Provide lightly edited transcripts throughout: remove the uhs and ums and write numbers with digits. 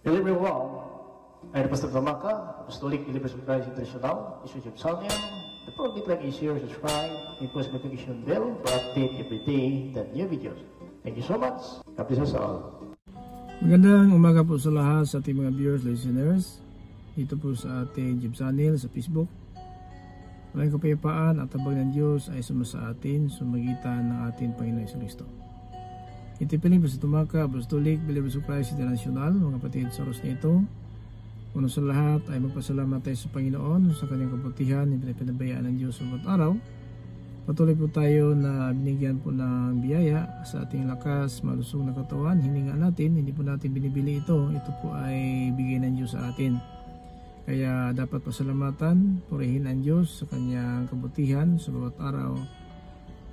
Hello everyone, I am Pastor Tamaka, Apostolic Believers of Christ International, is YouTube channel. The program like is share, subscribe, and post notification bell for update every day the new videos. Thank you so much. God bless us all. Magandang umaga po sa lahat sa ating mga viewers, listeners. Dito po sa ating YouTube channel sa Facebook. Maraming kapayapaan at tabag ng Diyos ay sumasa atin sa magitan ng ating Panginoon Jesucristo. Ito piling po sa Tumaka, Apostolic Believers of Christ International, mga kapatid sa oras na ito. Una sa lahat ay magpasalamat tayo sa Panginoon sa kanyang kabutihan na pinapinabayaan ng Diyos sa bawat araw. Patuloy po tayo na binigyan po ng biyaya sa ating lakas, malusog na katawan. Hininga natin, hindi po natin binibili ito. Ito po ay bigay ng Diyos sa atin. Kaya dapat pasalamatan, purihin ang Diyos sa kanyang kabutihan sa bawat araw.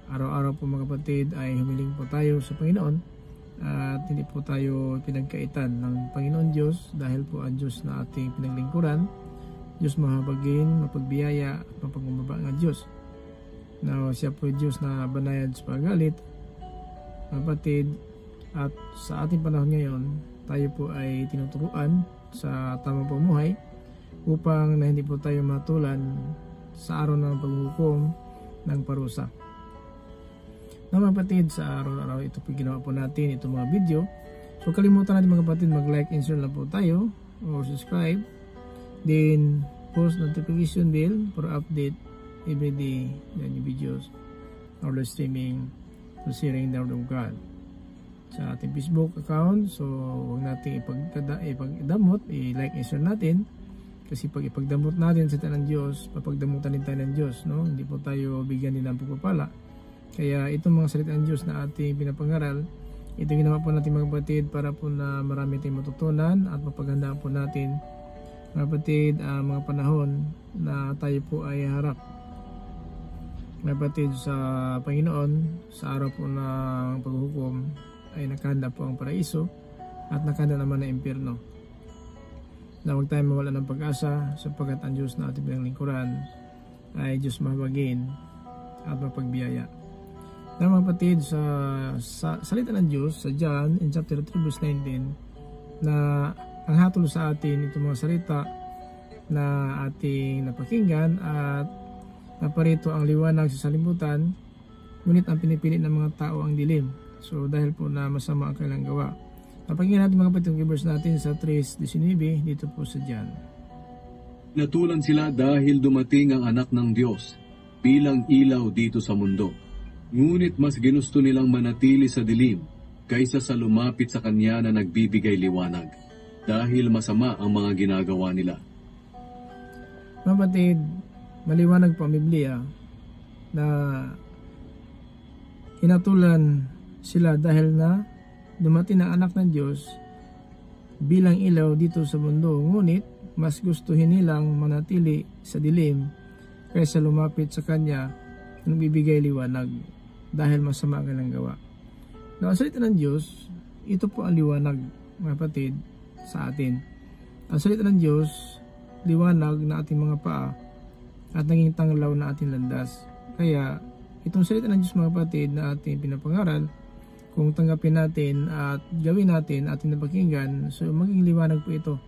Araw-araw po mga kapatid ay humiling po tayo sa Panginoon at hindi po tayo pinagkaitan ng Panginoon Diyos dahil po ang Diyos na ating pinaglingkuran, Diyos mahabagin, mapagbiyaya at mapagumbaba ng Diyos. Now, siya po Diyos na banayad sa pagalit, mga kapatid, at sa ating panahon ngayon tayo po ay tinuturuan sa tamang pamumuhay upang na hindi po tayo matulan sa araw ng paghuhukom ng parusa. Mga kapatid, sa araw-araw ito po ginawa po natin itong mga video. So kalimutan natin mga kapatid, mag-like and share na po tayo or subscribe. Then post notification bell for update every day the new videos or live streaming to sharing the word of God sa ating Facebook account. So huwag natin ipagdamot, i-like and share natin. Kasi pag ipagdamot natin sa tanan ng Diyos, papagdamutan din tayo ng Diyos, no? Hindi po tayo bigyan din ng pagpapala. Kaya itong mga salita ng Diyos na ating pinapangaral, ito ginawa po natin mga kapatid para po na marami tayong matutunan at mapaghandaan po natin mga kapatid mga panahon na tayo po ay harap. Mga kapatid, sa Panginoon, sa araw po ng paghuhukom ay nakahanda po ang paraiso at nakahanda naman ang impyerno. Na huwag tayo mawala ng pag-asa sapagkat ang Diyos na ating pinaglingkuran ay Diyos mahabagin at mapagbiyaya. Na mga kapatid, sa salita ng Diyos sa John in chapter 3 verse 19, na ang hatol sa atin itong mga salita na ating napakinggan at naparito ang liwanag sa salimutan, ngunit ang pinipili ng mga tao ang dilim. So dahil po na masama ang kanilang gawa. Napakinggan natin mga kapatid yung verse natin sa 3:19 dito po sa John. Natulan sila dahil dumating ang anak ng Diyos bilang ilaw dito sa mundo. Ngunit mas ginusto nilang manatili sa dilim kaysa sa lumapit sa Kanya na nagbibigay liwanag, dahil masama ang mga ginagawa nila. Mga kapatid, maliwanag po ang Biblia na hinatulan sila dahil na dumating ang anak ng Diyos bilang ilaw dito sa mundo. Ngunit mas gustuhin nilang manatili sa dilim kaysa lumapit sa Kanya na nagbibigay liwanag, dahil masama ang kanilang gawa. Now, ang salita ng Diyos, ito po ang liwanag, mga kapatid, sa atin. Ang salita ng Diyos, liwanag na ating mga paa at naging tanglaw na ating landas. Kaya, itong salita ng Diyos, mga kapatid, na ating pinapangaral, kung tanggapin natin at gawin natin, ating napakinggan, so maging liwanag po ito,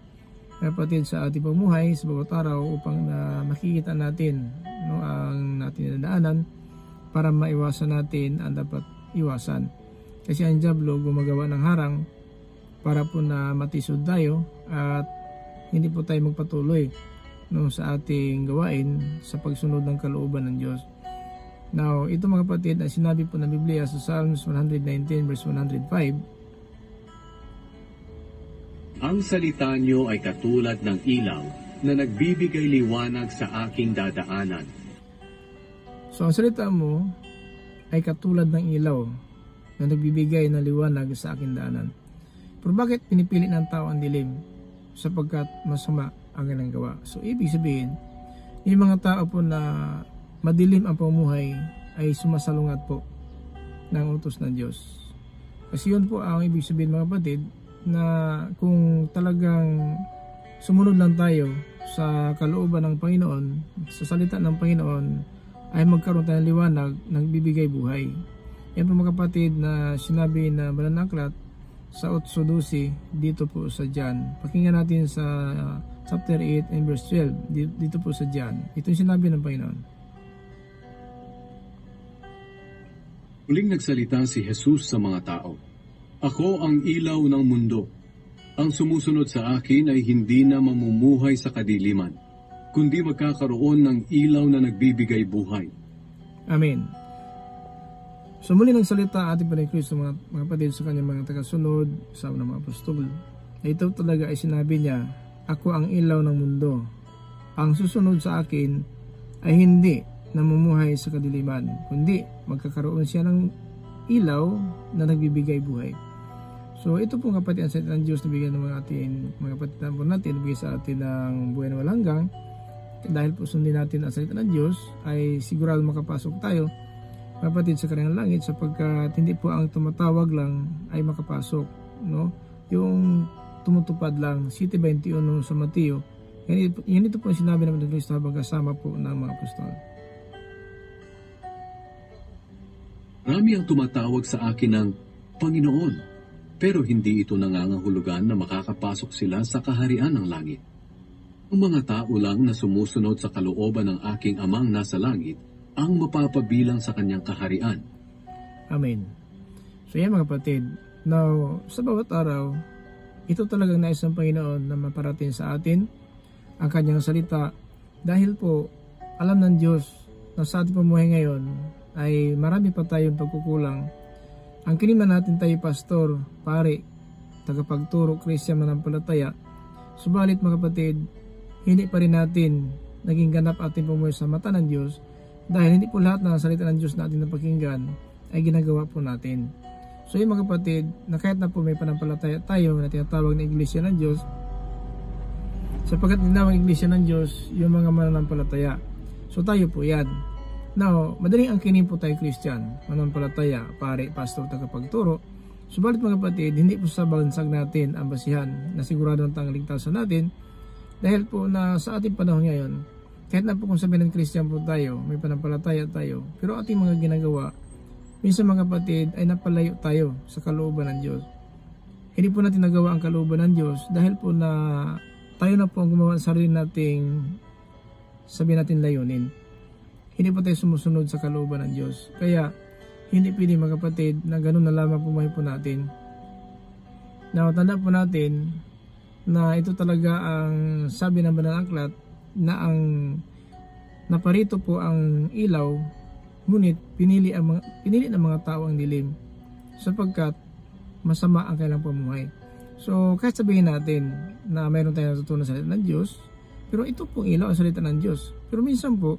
mga kapatid, sa ating pamumuhay, sa bawat araw, upang makikita natin ang natin nadaanan, para maiwasan natin ang dapat iwasan. Kasi ang diablo gumagawa ng harang para po na matisod tayo at hindi po tayo magpatuloy sa ating gawain sa pagsunod ng kalooban ng Diyos. Now, ito mga kapatid ay sinabi po ng Biblia sa Psalms 119 verse 105. Ang salita niyo ay katulad ng ilaw na nagbibigay liwanag sa aking dadaanan. So ang salita mo ay katulad ng ilaw na nagbibigay ng liwanag sa aking daanan. Pero bakit pinipili ng tao ang dilim? Sapagkat masama ang kanilang gawa. So ibig sabihin, yung mga tao po na madilim ang pamumuhay ay sumasalungat po ng utos ng Diyos. Kasi yun po ang ibig sabihin mga kapatid, na kung talagang sumunod lang tayo sa kalooban ng Panginoon, sa salita ng Panginoon, ay magkaroon tayo ng liwanag na nagbibigay buhay. Yan po mga kapatid na sinabi na banal na aklat sa 8:12 dito po sa John. Pakinggan natin sa chapter 8 and verse 12 dito po sa John. Ito yung sinabi ng Panginoon. Muling nagsalita si Jesus sa mga tao, "Ako ang ilaw ng mundo. Ang sumusunod sa akin ay hindi na mamumuhay sa kadiliman, kundi magkakaroon ng ilaw na nagbibigay buhay." Amen. So muli nagsalita ating Panginoon Kristo mga kapatid sa kanyang mga tagasunod sa mga apostol. Ito talaga ay sinabi niya, "Ako ang ilaw ng mundo. Ang susunod sa akin ay hindi namumuhay sa kadiliman, kundi magkakaroon siya ng ilaw na nagbibigay buhay." So ito pong kapatid ang salita ng Diyos na bigyan ng mga kapatid po natin, bigyan sa atin ng buhay na walang hanggan. Dahil po sundin natin ang salita ng Diyos, ay sigurado makapasok tayo kapatid sa kanyang langit, sapagkat hindi po ang tumatawag lang ay makapasok, no? Yung tumutupad lang, 7:21 sa Mateo, yan ito po ang sinabi naman ng Kristo habang kasama po ng mga apostol. Marami ang tumatawag sa akin ng Panginoon, pero hindi ito nangangahulugan na makakapasok sila sa kaharian ng langit. Ang mga tao lang na sumusunod sa kalooban ng aking Amang nasa langit ang mapapabilang sa kanyang kaharian. Amen. So yan mga kapatid, now sa bawat araw, ito talagang nais ng Panginoon na maparating sa atin ang kanyang salita, dahil po alam ng Diyos na sa ating pamuhay ngayon ay marami pa tayong pagkukulang. Ang kiniman natin tayo pastor, pare, tagapagturo, Christian, manampalataya, subalit mga kapatid, hindi pa rin natin naging ganap ating pamuhay sa mata ng Diyos, dahil hindi po lahat ng salita ng Diyos na ating napakinggan ay ginagawa po natin. So yung mga kapatid, na kahit na po may panampalataya tayo na tinatawag na Iglesia ng Diyos, sapagkat tinawag Iglesia ng Diyos yung mga mananampalataya. So tayo po yan. Now, madaling angkinin po tayo Christian, mananampalataya, pare, pastor, tagapagturo. Subalit mga kapatid, hindi po sa bansag natin ang basihan na sigurado ang tangligtasan natin, dahil po na sa ating panahon ngayon, kahit na po kung sabihin ng Christian po tayo, may panampalataya tayo, pero ating mga ginagawa, minsan mga kapatid ay napalayo tayo sa kalooban ng Diyos. Hindi po natin nagawa ang kalooban ng Diyos dahil po na tayo na po ang gumawa sa sarili nating, sabihin natin, layunin. Hindi po tayo sumusunod sa kalooban ng Diyos. Kaya hindi pwede mga kapatid na ganun na lamang pumahay po natin. Now, tanda po natin na ito talaga ang sabi ng Banal na Aklat, na ang naparito po ang ilaw, ngunit pinili ng mga tao ang dilim, sapagkat masama ang kailang pamuhay. So kahit sabihin natin na mayroon tayong natutunan sa salita ng Diyos, pero ito pong ilaw ang salita ng Diyos. Pero minsan po,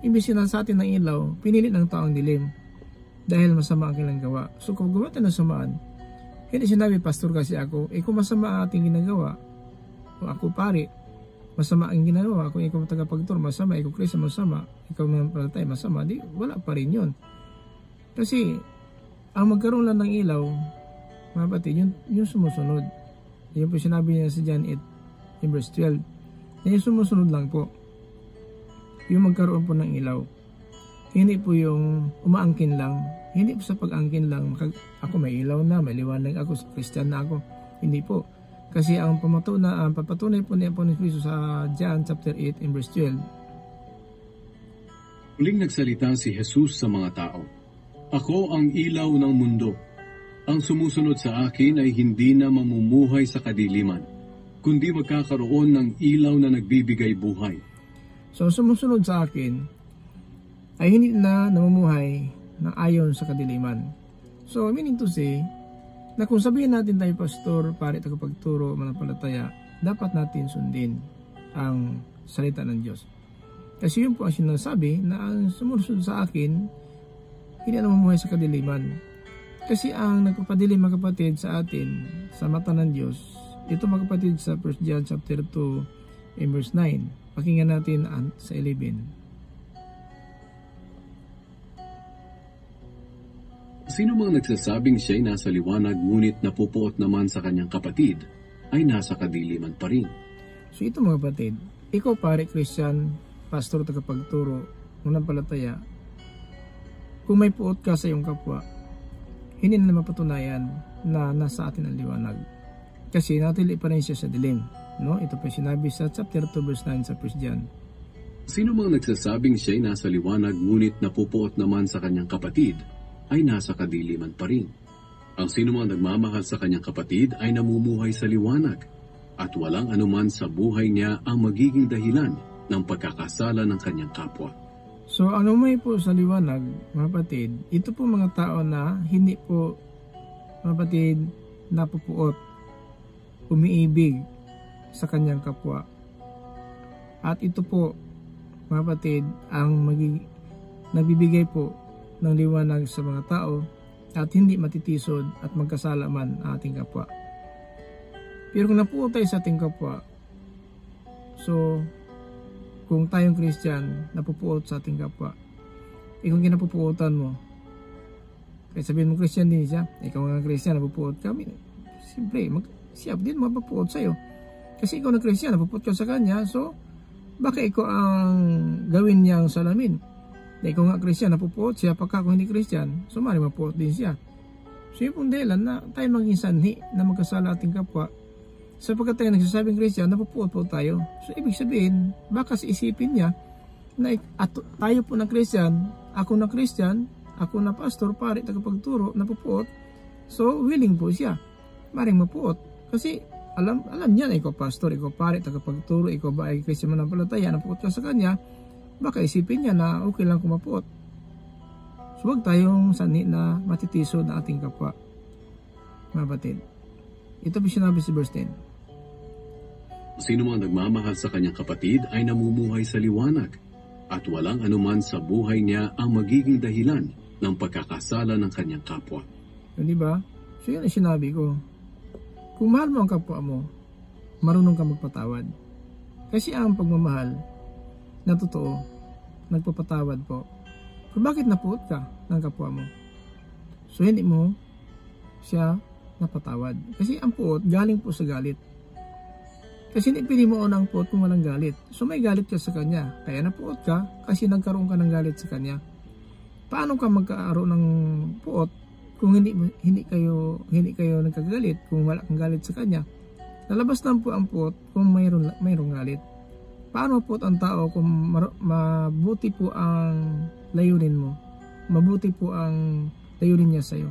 imbis na sa atin ng ilaw, pinili ng tao ang dilim, dahil masama ang kailang gawa. So kung gumawa tayo ng samaan, hindi sinabi, pastor kasi ako, kung masama ang ating ginagawa, o ako pare, masama ang ginagawa, kung ikaw tagapagturo, masama, ikaw Kristo, masama, ikaw manampalataya, masama, di wala pa rin yun. Kasi ang magkaroon lang ng ilaw, mga kapatid, yung sumusunod. Yun po sinabi niya sa John 8 in verse 12. Yung sumusunod lang po, yung magkaroon po ng ilaw. Hindi po yung umaangkin lang, hindi po sa pag-angkin lang, ako may ilaw na, may liwanag ako, Christian na ako. Hindi po. Kasi ang papatunay po niya po ni Kristo sa John chapter 8 and verse 12. Muling nagsalita si Jesus sa mga tao, "Ako ang ilaw ng mundo. Ang sumusunod sa akin ay hindi na mamumuhay sa kadiliman, kundi magkakaroon ng ilaw na nagbibigay buhay." So sumusunod sa akin ay hindi na namumuhay na ayon sa kadiliman. So meaning to say, na kung sabihin natin tayo pastor, pare, tagapagturo, manampalataya, dapat natin sundin ang salita ng Diyos. Kasi yun po ang sinasabi na ang sumusunod sa akin, hindi na namumuhay sa kadiliman. Kasi ang nagpapadilim mga kapatid sa atin, sa mata ng Diyos, ito mga kapatid sa 1 John chapter 2 and verse 9. Pakinggan natin sa 11. Sino mang nagsasabing siya'y nasa liwanag ngunit napupuot naman sa kanyang kapatid, ay nasa kadiliman pa rin. So ito mga kapatid, ikaw pare, Christian, pastor, tagapagturo, manampalataya, kung may puot ka sa iyong kapwa, hindi na mapatunayan na nasa atin ang liwanag. Kasi natili pa rin siya sa dilim. No? Ito po sinabi sa chapter 2 verse 9 sa 1 John. Sino mang nagsasabing siya'y nasa liwanag ngunit napupuot naman sa kanyang kapatid, ay nasa kadiliman pa rin. Ang sino mang nagmamahal sa kanyang kapatid ay namumuhay sa liwanag, at walang anuman sa buhay niya ang magiging dahilan ng pagkakasala ng kanyang kapwa. So, ang umay po sa liwanag, mga kapatid, ito po mga tao na hindi po, mga kapatid, napupuot, umiibig sa kanyang kapwa. At ito po, mga kapatid, ang nagbibigay po ng liwanag sa mga tao at hindi matitisod at magkasala man ang ating kapwa. Pero kung napuot tayo sa ating kapwa, so, kung tayong Christian, napupuot sa ating kapwa, kung kinapupuotan mo, kaya sabihin mo Christian din siya, ikaw nga Christian, napupuot kami, siyempre, siya din mapupuot sa'yo. Kasi ikaw na Christian, napupuot ka sa kanya, so, baka ikaw ang gawin niyang salamin. Na ikaw nga Christian, napupuot siya, pagka kung hindi Christian, so maaaring mapuot din siya. So, yung pong dahilan na tayo maging sanhi na magkasala ating kapwa, sapagkat tayo nagsasabing Christian, napupuot po tayo. So, ibig sabihin, baka sa isipin niya, na tayo po na Christian, ako na pastor, pare, tagapagturo, napupuot, so willing po siya, maring mapuot. Kasi, alam niya na ikaw pastor, ikaw pare, tagapagturo, ikaw ba ay Christian manampalataya, napuot ka sa kanya, baka isipin niya na okay lang kung mapuot. So, huwag tayong sanhi na matitiso na ating kapwa. Mga batid. Ito po sinabi sa verse 10. Sino mang nagmamahal sa kanyang kapatid ay namumuhay sa liwanag, at walang anuman sa buhay niya ang magiging dahilan ng pagkakasala ng kanyang kapwa. So, diba? So, yun ang sinabi ko. Kung mahal mo ang kapwa mo, marunong ka magpatawad. Kasi ang pagmamahal na totoo, nagpapatawad po. Pero bakit napuot ka ng kapwa mo? So, hindi mo siya napatawad. Kasi ang puot, galing po sa galit. Kasi hindi pili mo ang puot kung walang galit. So, may galit ka sa kanya. Kaya napuot ka kasi nagkaroon ka ng galit sa kanya. Paano ka magkaroon ng puot kung hindi kayo nagkagalit, kung wala kang galit sa kanya? Lalabas lang po ang puot kung mayroong galit. Paano po ang tao kung mabuti po ang layunin mo? Mabuti po ang layunin niya sa'yo.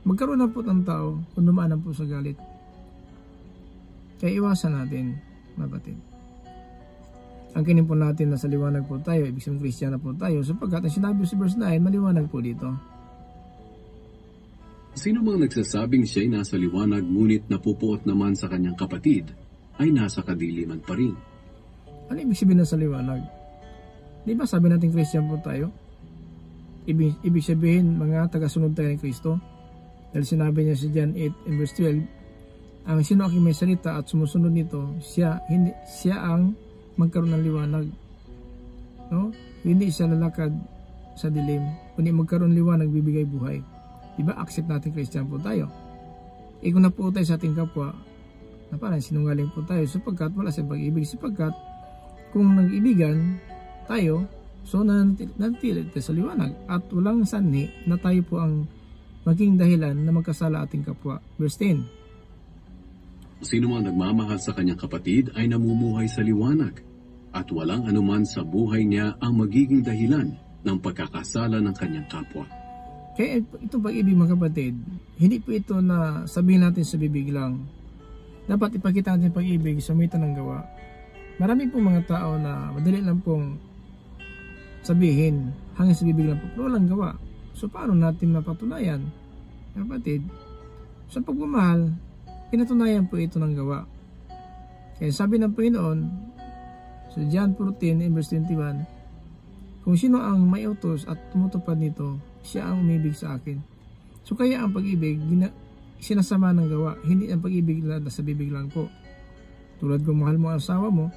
Magkaroon na po ang tao kung dumaan po sa galit. Kaya iwasan natin, mabatid. Ang kinin po natin na sa liwanag po tayo, ibig sabihin Christian na po tayo, sapagkat ang sinabi sa verse 9, maliwanag po dito. Sino mang nagsasabing siya'y nasa liwanag ngunit napupuot naman sa kanyang kapatid, ay nasa kadiliman pa rin. Ano ibig sabihin na sa liwanag? Di ba sabi natin Christian po tayo? Ibig sabihin mga tagasunod tayo ni Kristo. Dahil sinabi niya sa John 8 and verse 12, ang sino aking may salita at sumusunod nito, siya ang magkaroon ng liwanag. No? Hindi siya lalakad sa dilim, kundi magkaroon liwanag, bibigay buhay. Diba accept natin Christian po tayo? Kung na po tayo sa ating kapwa, na parang sinungaling po tayo sapagkat wala sa pag-ibig, sapagkat kung nag-ibigan tayo, so nanatili tayo sa liwanag at walang sanhi na tayo po ang maging dahilan na magkasala ating kapwa. Verse 10. Sino mang nagmamahal sa kanyang kapatid ay namumuhay sa liwanag, at walang anuman sa buhay niya ang magiging dahilan ng pagkakasala ng kanyang kapwa. Kaya ito pag-ibig mga kapatid, hindi po ito na sabihin natin sa bibig lang. Dapat ipakita natin pag-ibig sa mitan ng gawa. Marami pong mga tao na madali lang pong sabihin, hanggang sa bibig lang po, pero walang gawa. So paano natin mapatunayan? Kapatid, sa pagmamahal, pinatunayan po ito ng gawa. Kaya sabi ng Panginoon sa John 14 verse 21, kung sino ang may utos at tumutupad nito, siya ang umibig sa akin. So kaya ang pag-ibig sinasama ng gawa, hindi ang pag-ibig na sa bibig lang po. Tulad kung mahal mo ang asawa mo,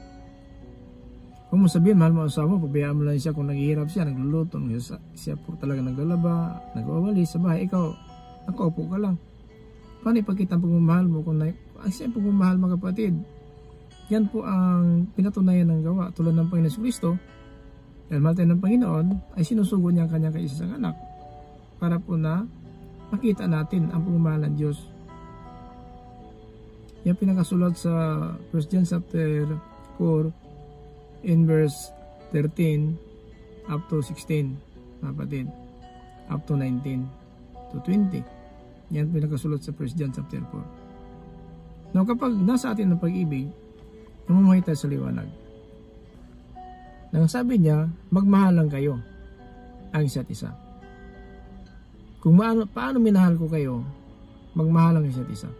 kung mo sabihin mahal mo ang asawa mo, pabayaan mo lang siya kung naghihirap siya, nagluluto, siya po talaga naglalaba, nagwawali sa bahay, ikaw nakaupo ka lang. Paano ipakita ang pagmamahal mo kung siya ang pagmamahal mga kapatid? Yan po ang pinatunayan ng gawa. Tulad ng Panginoon Kristo, dahil mahal tayo ng Panginoon, ay sinusugo niya ang kanyang kaisang anak para po na makita natin ang pagmamahal ng Diyos. Yan pinakasulat sa 1 John chapter 4 in verse 13 up to 16, kapatid, up to 19 to 20. Yan pinakasulat sa 1 John chapter 4. Now, kapag nasa atin ang pag-ibig, namumuhay tayo sa liwanag. Nang sabi niya, magmahalan kayo ang isa't isa. Kung paano minahal ko kayo, magmahalan ang isa't isa.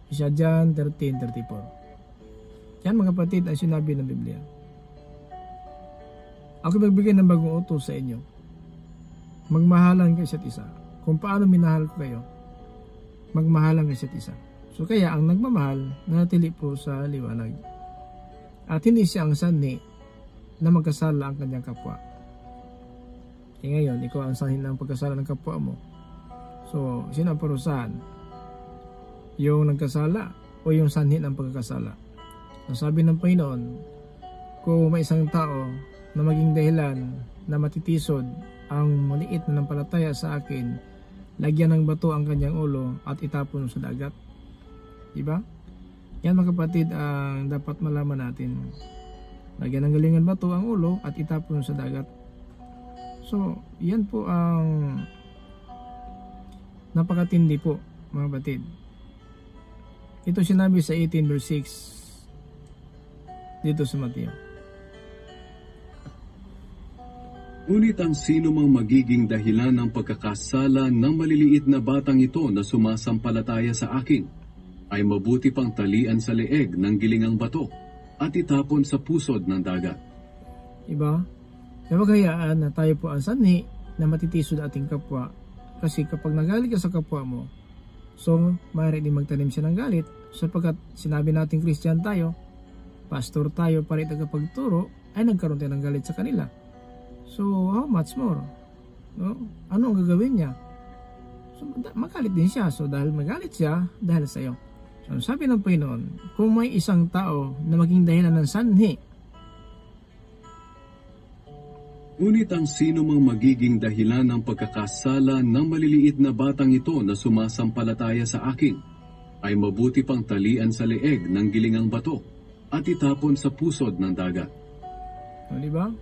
Isa John 13:34. Yan mga kapatid ang sinabi ng Biblia. Ako magbigay ng bagong utos sa inyo. Magmahalan kayo isa't isa. Kung paano minahal ko kayo, magmahalan kayo isa't isa. So kaya ang nagmamahal nanatili po sa liwanag. At hindi siya ang sanhi na magkasala ang kanyang kapwa. E ngayon, ikaw ang sanhi ng pagkasala ng kapwa mo. So, sino ang parusahan? Yung nagkasala o yung sanhi ng pagkakasala? So, sabi ng Panginoon, kung may isang tao na maging dahilan na matitisod ang maliit na nampalataya sa akin, lagyan ng bato ang kanyang ulo at itapon sa dagat. Diba? Yan mga kapatid ang dapat malaman natin. Lagyan ng galingan bato ang ulo at itapon sa dagat. So, yan po ang napakatindi po mga kapatid. Ito sinabi sa 18 verse 6 dito sa Mateo. Ngunit ang sino mang magiging dahilan ng pagkakasala ng maliliit na batang ito na sumasampalataya sa akin, ay mabuti pang talian sa leeg ng gilingang bato at itapon sa pusod ng dagat. Diba? Napagayaan na tayo po ang sanhi na matitisod ating kapwa, kasi kapag nagalit ka sa kapwa mo, so maaari din magtanim siya ng galit, sapagkat sinabi natin Christian tayo, pastor tayo, para tagapagturo, ay nagkaroon tayo ng galit sa kanila. So how much more? No? Ano ang gagawin niya? So magalit din siya. So dahil magalit siya, dahil sa iyo. So sabi ng Panginoon, kung may isang tao na maging dahilan ng sanhi, ngunit ang sino mang magiging dahilan ng pagkakasala ng maliliit na batang ito na sumasampalataya sa akin, ay mabuti pang talian sa leeg ng gilingang bato at itapon sa pusod ng dagat. O, diba?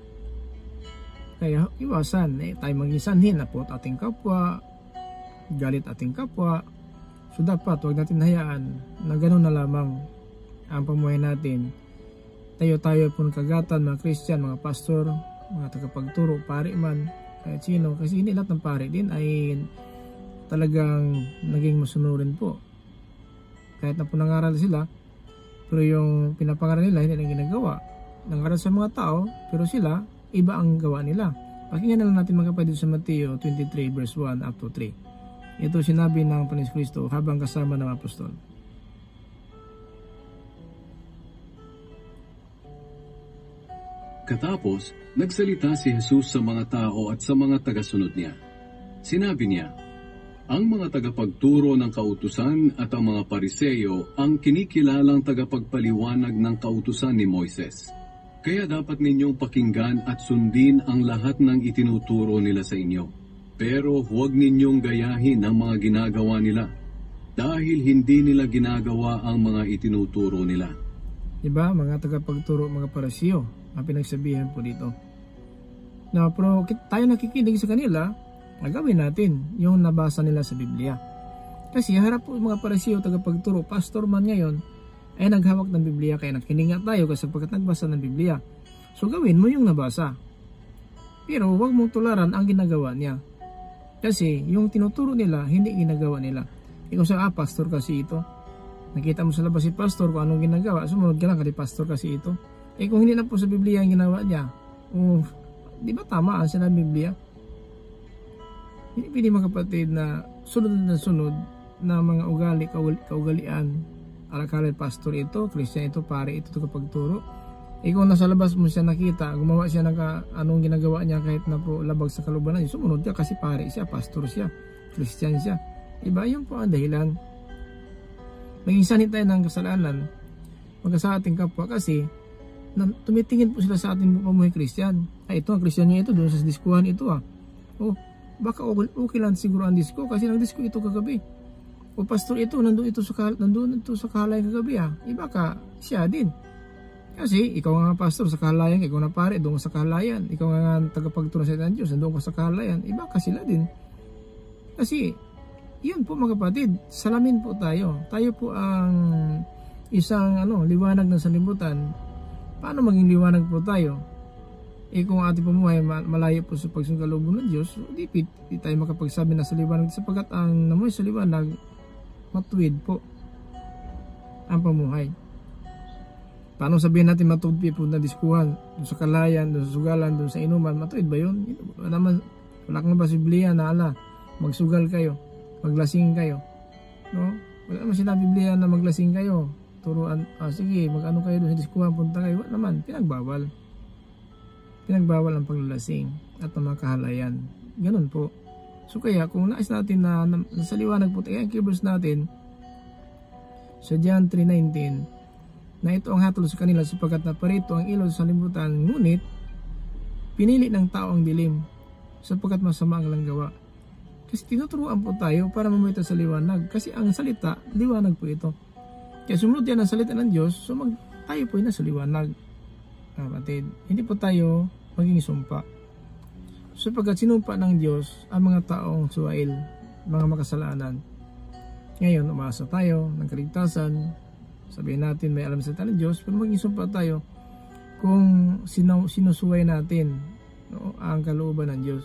Kaya iwasan, tayo maging sanhi na po ating kapwa, galit ating kapwa. So dapat huwag natin hayaan na gano'n na lamang ang pamuhay natin. Tayo po kagatan, mga Christian, mga pastor, mga tagapagturo, pari man, kahit sino, kasi hindi lahat ng pari din ay talagang naging masunurin po. Kahit na po nangaral sila, pero yung pinapangaral nila hindi na ginagawa. Nangaral sa mga tao, pero sila, iba ang gawa nila. Pakinggan na lang natin mga kapatid sa Mateo 23 verse 1 up to 3. Ito sinabi ng Panginoon Kristo habang kasama ng apostol. Katapos, nagsalita si Jesus sa mga tao at sa mga tagasunod niya. Sinabi niya, ang mga tagapagturo ng kautusan at ang mga pariseyo ang kinikilalang tagapagpaliwanag ng kautusan ni Moises. Kaya dapat ninyong pakinggan at sundin ang lahat ng itinuturo nila sa inyo. Pero huwag ninyong gayahin ang mga ginagawa nila, dahil hindi nila ginagawa ang mga itinuturo nila. Diba, mga tagapagturo, mga parisiyo, ang pinagsabihan po dito. Na pero tayo nakikinig sa kanila, gawin natin yung nabasa nila sa Biblia. Kasi harap po mga parisiyo, tagapagturo, pastor man ngayon, ay naghawak ng Biblia, kaya nakinig nga tayo kasi pagkat nagbasa ng Biblia. So gawin mo yung nabasa. Pero huwag mong tularan ang ginagawa niya. Kasi yung tinuturo nila, hindi ginagawa nila. Ikaw sa pastor kasi ito. Nakita mo sa labas si pastor kung anong ginagawa, sumunod ka lang kasi pastor kasi ito. Kung hindi na po sa Biblia ang ginawa niya, di ba tama ang sinabi ng Biblia? Hindi pwede mga kapatid na sunod na mga ugali, kaugalian. Alakala pastor ito, Christian ito, pare ito, tagapagturo. Kung nasa labas mo siya nakita, gumawa siya ng anong ginagawa niya kahit na po labag sa kalubanan, sumunod ka kasi pare siya, pastor siya, Christian siya. Iba yun po ang dahilan. Maging sanhi tayo ng kasalanan, sa ating kapwa kasi tumitingin po sila sa ating pamuhay Christian. Ay, ito ang Christian niya ito, doon sa diskuhan ito . baka okay lang siguro ang disco kasi nag-disco ito kagabi. O pastor ito, nandun ito sa kahalayan kagabi Iba ka, siya din. Kasi ikaw nga pastor sa kahalayan, ikaw na pare, doon ka sa kahalayan. Ikaw nga tagapagturo sa Diyos, nandun ka sa kahalayan. Iba ka sila din. Kasi, yun po mga kapatid, salamin po tayo. Tayo po ang isang liwanag ng sanlibutan. Paano maging liwanag po tayo? Kung ating pumuhay malayo po sa pagsungkalooban ng Diyos, di tayo makapagsabi na sa liwanag sapagkat ang namuhay sa liwanag, matuwid po ang pamuhay. Paano sabihin natin matuwid po na diskuhan doon sa kalayan, doon sa sugalan, doon sa inuman, matuwid ba yun? Wala kang Biblia na magsugal kayo, maglasing kayo, no? Wala naman sinabi Biblia na maglasing kayo, turuan, sige mag-ano kayo doon sa diskuhan, punta kayo. Wala naman, pinagbawal ang paglalasing at ang mga kahalayan. Ganun po. So kaya kung nais natin na nasa liwanag po tayo, ang keywords natin sa John 3:19 na ito ang hatol sa kanila sapagkat naparito ang ilaw sa libutan, ngunit pinili ng tao ang dilim sapagkat masama ang langgawa. Kasi tinuturuan po tayo para mamuhay sa liwanag kasi ang salita, liwanag po ito. Kaya sumunod yan ang salita ng Diyos, so tayo po ay nasa liwanag. Kapatid, hindi po tayo maging sumpa. Sapagkat sinumpa ng Diyos ang mga taong suwail, mga makasalanan. Ngayon, umasa tayo ng kaligtasan. Sabihin natin may alam sa salita ng Diyos, pero maging sumpa tayo kung sinusuway natin ang kalooban ng Diyos.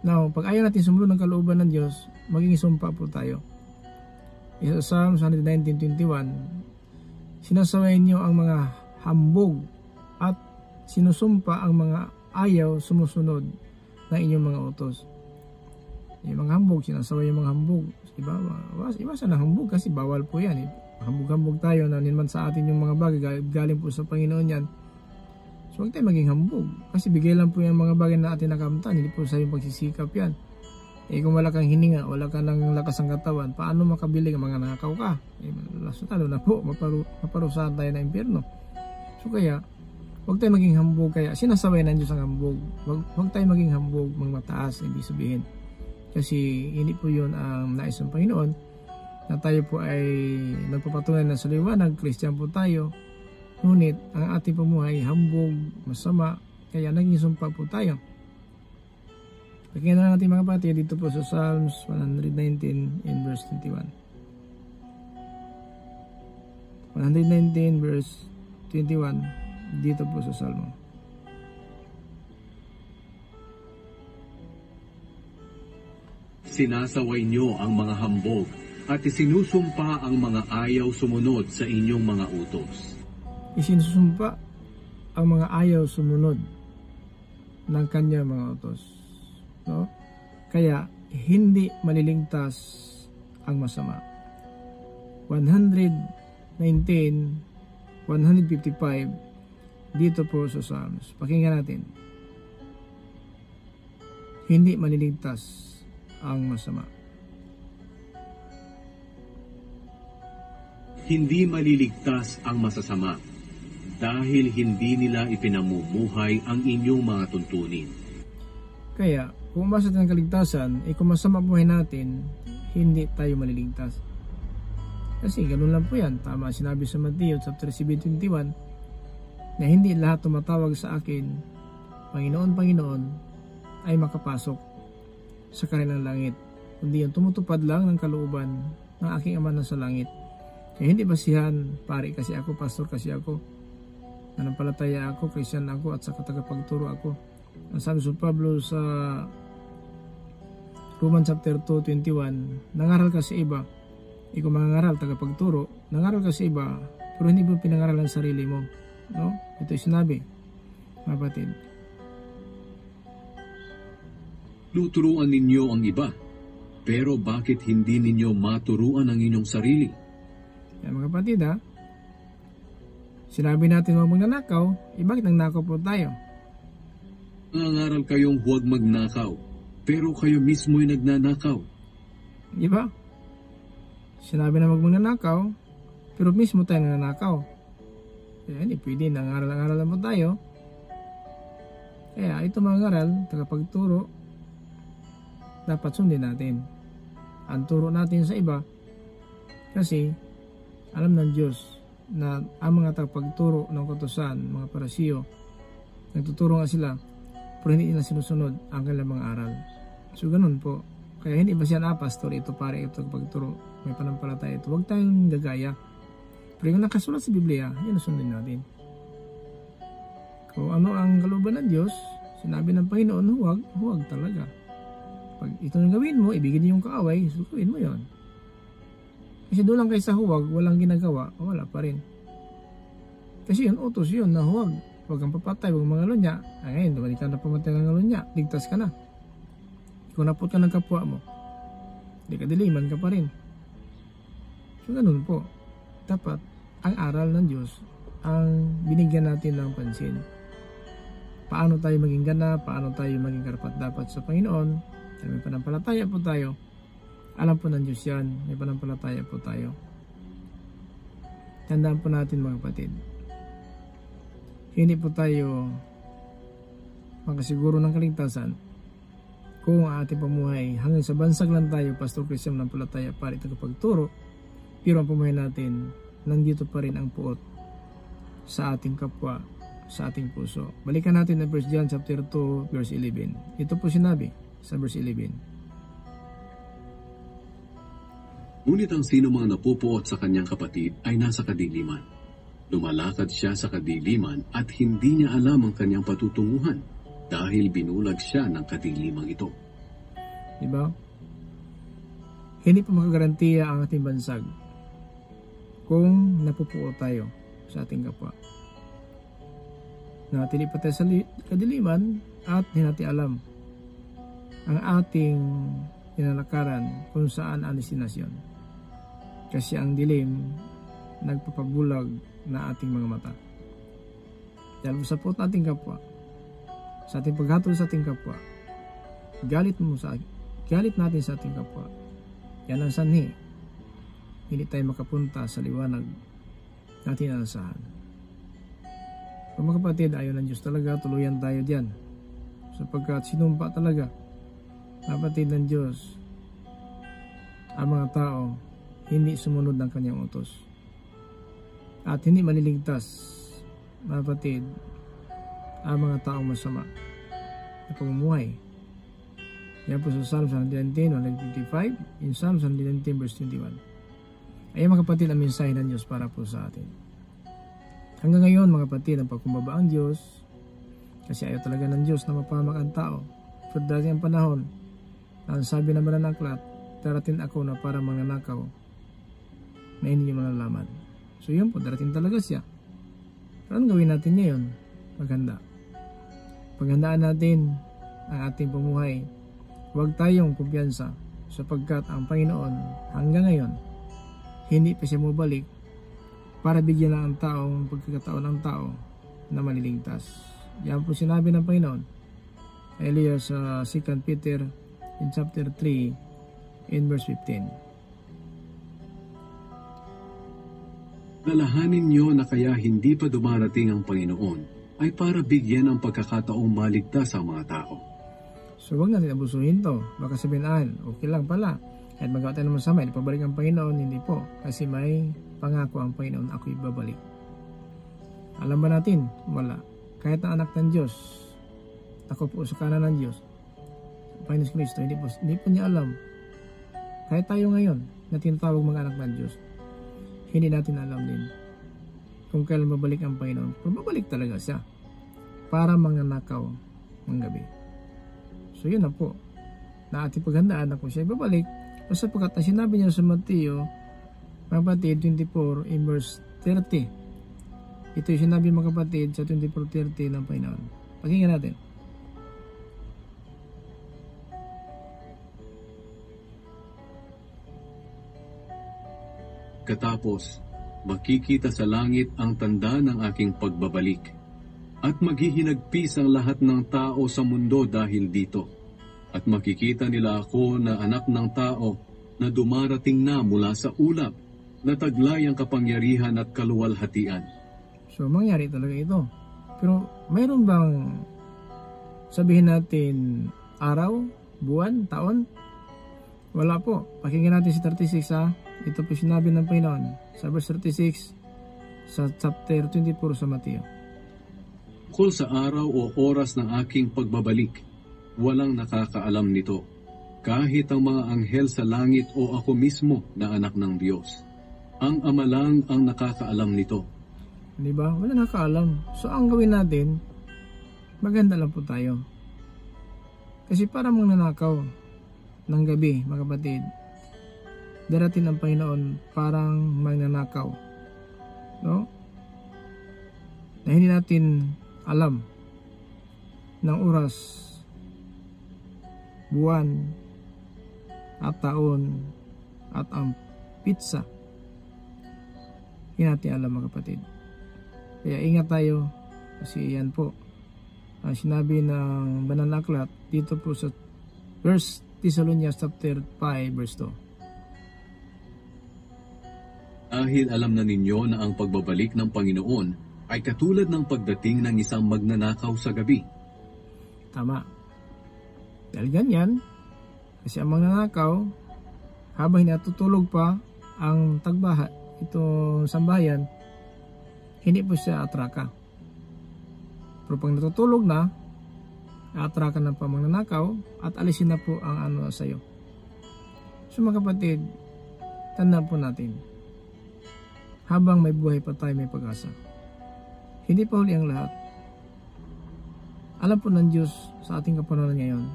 Now, pag ayaw natin sumunod ng kalooban ng Diyos, maging sumpa po tayo. Sa Psalms 119:21, sinasaway niyo ang mga hambog at sinusumpa ang mga ayaw sumusunod ng inyong mga utos. Yung mga hambog, sinasaway yung mga hambog. Iwasan ang hambog kasi bawal po yan. Hambog-hambog tayo na naman sa atin yung mga bagay, galing po sa Panginoon yan. So huwag tayo maging hambog kasi bigay lang po yung mga bagay na atin nakamtan, hindi po sa yung pagsisikap yan. Kung wala kang hininga, wala ka ng lakas ng katawan, paano makabili ng mga nakaw ka? Lalo na po, maparusahan tayo ng impyerno. So kaya, huwag tayo maging hambog, kaya sinasaway ng Diyos ang hambog. Huwag tayo maging hambog, mataas, ibig sabihin. Kasi hindi po yun ang nais ng Panginoon, na tayo po ay nagpapatunay na sa liwanag, Christian po tayo, ngunit ang ating pamuhay hambog, masama, kaya naging sumpa po tayo. Pakinggan na natin mga kapatid dito po sa Psalms 119 in verse 21. 119 verse 21 dito po sa Salmo. Sinasaway niyo ang mga hambog at isinusumpa ang mga ayaw sumunod sa inyong mga utos. Isinusumpa ang mga ayaw sumunod ng kanyang mga utos. No? Kaya hindi maliligtas ang masama. 119, 155 dito po sa Psalms. Pakinggan natin. Hindi maliligtas ang masama. Hindi maliligtas ang masasama dahil hindi nila ipinamumuhay ang inyong mga tuntunin. Kaya, kung umasa tayo ng kaligtasan, kung masama buhay natin, hindi tayo maliligtas. Kasi ganun lang po yan. Tama sinabi sa Matthew chapter 7:21 na hindi lahat tumatawag sa akin, Panginoon, Panginoon, ay makapasok sa kanilang langit. Kundi yung tumutupad lang ng kalooban ng aking Ama na sa langit. Kaya hindi basihan, pare kasi ako, pastor kasi ako, nanampalataya ako, Christian ako, at sa tagapagturo ako. Ang sabi sa Pablo sa Romans chapter 2:21, nangaral ka sa iba, ikaw mangangaral, tagapagturo, nangaral ka sa iba, pero hindi mo pinangaral ang sarili mo. No? Ito yung sinabi, mga kapatid. Tuturuan ninyo ang iba, pero bakit hindi ninyo maturuan ang inyong sarili? Yan mga kapatid sinabi natin huwag magnanakaw, bakit nangnakaw po tayo? Nangangaral kayong huwag magnakaw, pero kayo mismo'y nagnanakaw. Di ba? Sinabi na huwag magnanakaw, pero mismo tayo nananakaw. Kaya hindi pwede, nangaral lang po tayo. Kaya ito mga ngaral, tagapagturo, dapat sundin natin. Ang turo natin sa iba, kasi alam ng Diyos na ang mga tagapagturo ng kautusan, mga parasiyo, nagtuturo nga sila, pero hindi nila sinusunod ang kanilang mga aral. So ganun po. Kaya hindi ba siya pastor, ito pare, ito pagturo, may panampalataya ito. Huwag tayong gagaya. Pero yung nakasulat sa Biblia, yun sundin natin. Kung ano ang kalooban ng Diyos, sinabi ng Panginoon, huwag talaga. Pag ito yung gawin mo, ibigin niyo yung kaaway, so gawin mo yun. Kasi doon lang kayo sa huwag, walang ginagawa, wala pa rin. Kasi yun, utos yun na huwag kang papatay, huwag mga lunya. Ngayon, dumali ka na pamatay ng lunya, ligtas ka na. Kung napot ka ng kapwa mo, hindi ka diliman ka pa rin. So ganun po. Dapat, ang aral ng Diyos ang binigyan natin ng pansin. Paano tayo maging gana, paano tayo maging karapat-dapat sa Panginoon. Kaya may panampalataya po tayo. Alam po ng Diyos yan, may panampalataya po tayo. Tandaan po natin mga kapatid. Hindi po tayo makasiguro ng kaligtasan kung ang ating pamuhay hanggang sa bansag lang tayo, Pastor Christian ng palataya para ito kapagturo, pero ang pamuhay natin, nandito pa rin ang puot sa ating kapwa, sa ating puso. Balikan natin na 1 John chapter 2 verse 11. Ito po sinabi sa verse 11. Ngunit ang sino mang napupuot sa kanyang kapatid ay nasa kadiliman. Lumalakad siya sa kadiliman at hindi niya alam ang kanyang patutunguhan dahil binulag siya ng kadilimang ito. Diba? Hindi pa makagarantiya ang ating bansag kung napupuot tayo sa ating kapwa. Natili pa tayo sa kadiliman at hindi natin alam ang ating inalakaran kung saan ang destinasyon. Kasi ang dilim nagpapabulag na ating mga mata. Dahil sa puot nating kapwa, sa ating paghatol sa ating kapwa, galit natin sa ating kapwa. Yan ang sanhi. Hindi tayo makapunta sa liwanag na tinalasahan. Kung mga kapatid, ayaw ng Diyos talaga, tuluyan tayo diyan. Sapagkat sinumpa talaga, kapatid ng Diyos, ang mga tao hindi sumunod ng kanyang utos. At hindi maliligtas, kapatid, ang mga taong masama na pamumuhay. Yan po sa Psalms 119, 155, in Psalms 119 verse 21. Ayan mga kapatid, ang mensahe ng Diyos para po sa atin. Hanggang ngayon mga kapatid, ang pagkumbaba ang Diyos, kasi ayaw talaga ng Diyos na mapahamak ang tao. Pero darating ang panahon, ang sabi naman ng aklat, darating ako na para mananakaw na hindi niyo malalaman. So yun po, darating talaga siya. Pero anong gawin natin ngayon? Maganda. Paghandaan natin ang ating pamuhay. Huwag tayong kumpiyansa sapagkat ang Panginoon hanggang ngayon hindi pa siya mabalik para bigyan lang ang taong pagkakataon ng tao na maliligtas. Yan po sinabi ng Panginoon earlier sa 2 Peter in chapter 3 in verse 15. Lalahanin niyo na kaya hindi pa dumarating ang Panginoon ay para bigyan ng pagkakataong maligtas ang mga tao. So huwag natin abusuhin to. Baka sabihin, okay lang pala. Kahit magawa tayo ng masama, ipabalik ang Panginoon, hindi po. Kasi may pangako ang Panginoon, ako'y babalik. Alam ba natin? Wala. Kahit ang anak ng Diyos, ako po sa kanan ng Diyos, Panginoon Kristo, hindi po niya alam. Kahit tayo ngayon, na tinatawag mga anak ng Diyos, hindi natin alam din kung kailan babalik ang Panginoon. Pero babalik talaga siya para manganakaw ng gabi. So yun na po, na ating paghandaan na kung siya babalik. Basta pagkat na sinabi niya sa Mateo, mga kapatid, 24 in verse 30. Ito yung sinabi mga kapatid sa 24:30 ng Panginoon. Pakinggan natin. Katapos, makikita sa langit ang tanda ng aking pagbabalik, at maghihinagpis ang lahat ng tao sa mundo dahil dito, at makikita nila ako na anak ng tao na dumarating na mula sa ulap, na taglay ang kapangyarihan at kaluwalhatian. So, mangyari talaga ito. Pero, mayroon bang sabihin natin araw buwan, taon? Wala po. Pakinggan natin si 36 ha. Ito po sinabi ng Panginoon sa verse 36 sa chapter 24 sa Mateo. Kung sa araw o oras ng aking pagbabalik, walang nakakaalam nito, kahit ang mga anghel sa langit o ako mismo na anak ng Diyos. Ang Ama lang ang nakakaalam nito. Diba? Wala nakakaalam. So ang gawin natin, maganda lang po tayo. Kasi para magnanakaw ng gabi, mga kapatid, darating ang Panginoon parang magnanakaw. No? Na hindi natin alam ng oras, buwan, at taon, at ang pizza. Hindi natin alam, mga kapatid. Kaya ingat tayo kasi yan po ang sinabi ng Banal na Aklat dito po sa 1 Thessalonians chapter 5 verse 2. Dahil alam na ninyo na ang pagbabalik ng Panginoon ay katulad ng pagdating ng isang magnanakaw sa gabi. Tama. Dahil ganyan, kasi ang magnanakaw, habang hinatutulog pa ang tagbaha, itong sambahayan, hindi po siya atraka. Pero pag natutulog na, atraka ng pamangnanakaw at alisin na po ang ano sa iyo. So mga kapatid, tandaan po natin, habang may buhay pa tayo, may pag-asa. Hindi pa huli ang lahat. Alam po ng Diyos sa ating kapanahonan ngayon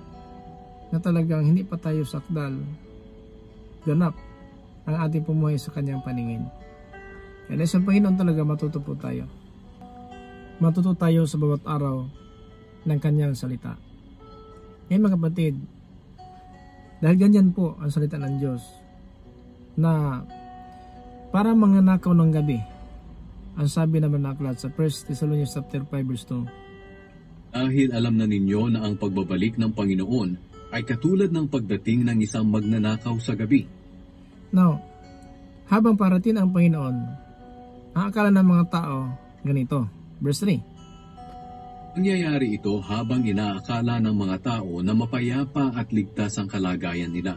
na talagang hindi pa tayo sakdal, ganap ang ating pumuhay sa kanyang paningin. Kaya sa Panginoon talaga matuto po tayo. Matuto tayo sa bawat araw ng kanyang salita. Ngayon mga kapatid, dahil ganyan po ang salita ng Diyos na para magnanakaw ng gabi, ang sabi naman ng aklat sa 1 Thessalonians chapter 5 verse 2. Dahil alam na ninyo na ang pagbabalik ng Panginoon ay katulad ng pagdating ng isang magnanakaw sa gabi. Now, habang parating ang Panginoon, ang akala ng mga tao ganito. Verse 3. Nangyayari ito habang inaakala ng mga tao na mapayapa at ligtas ang kalagayan nila.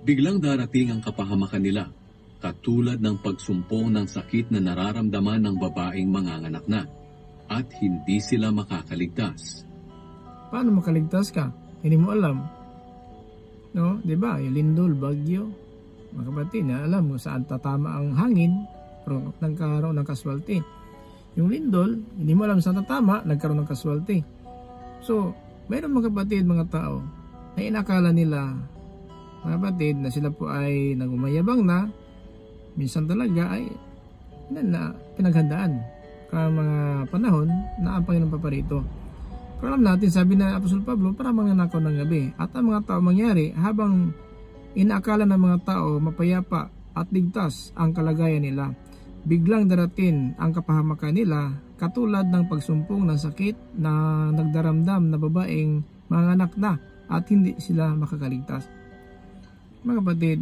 Biglang darating ang kapahamakan nila, katulad ng pagsumpong ng sakit na nararamdaman ng babaeng manganganak na, at hindi sila makakaligtas. Paano makaligtas ka? Hindi mo alam. No, 'di ba? Yung lindol, bagyo. Mga kapatid, alam mo saan tatama ang hangin, pero nagkaroon ng kaswalti. Yung lindol, hindi mo alam saan tatama, nagkaroon ng kaswalti. So, mayroon mga kapatid, mga tao, na inakala nila, mga kapatid, na sila po ay nagumayabang na, minsan talaga ay na pinaghandaan ka mga panahon na ang Panginoon paparito. Pero alam natin, sabi na Apostol Pablo, para magnanakaw ng gabi. At ang mga tao mangyari habang inaakala ng mga tao mapayapa at ligtas ang kalagayan nila, biglang darating ang kapahamakan nila katulad ng pagsumpong ng sakit na nagdaramdam na babaeng manganak na at hindi sila makakaligtas. Mga kapatid,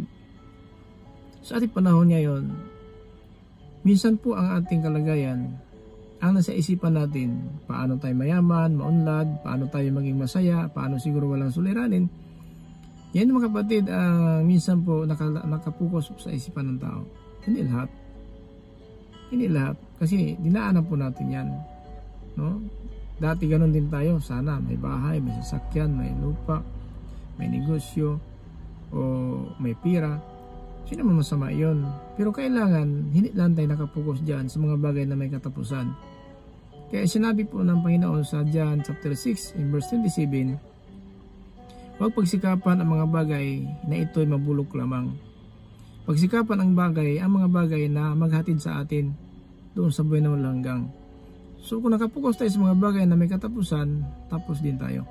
sa ating panahon ngayon, minsan po ang ating kalagayan ang nasa isipan natin, paano tayo mayaman, maunlad, paano tayo maging masaya, paano siguro walang suliranin. Yan mga kapatid, minsan po nakapokus sa isipan ng tao. Hindi lahat. Hindi lahat. Kasi dinaanan po natin yan. No? Dati ganun din tayo. Sana may bahay, may sasakyan, may lupa, may negosyo, o may pira. Sino man masama yun. Pero kailangan, hindi lang tayo nakapokus dyan sa mga bagay na may katapusan. Kaya sinabi po ng Panginoon sa John chapter 6 in verse 27, huwag pagsikapan ang mga bagay na ito'y mabulok lamang. Pagsikapan ang mga bagay na maghatid sa atin doon sa buhay na walang hanggang. So kung nakapokus tayo sa mga bagay na may katapusan, tapos din tayo.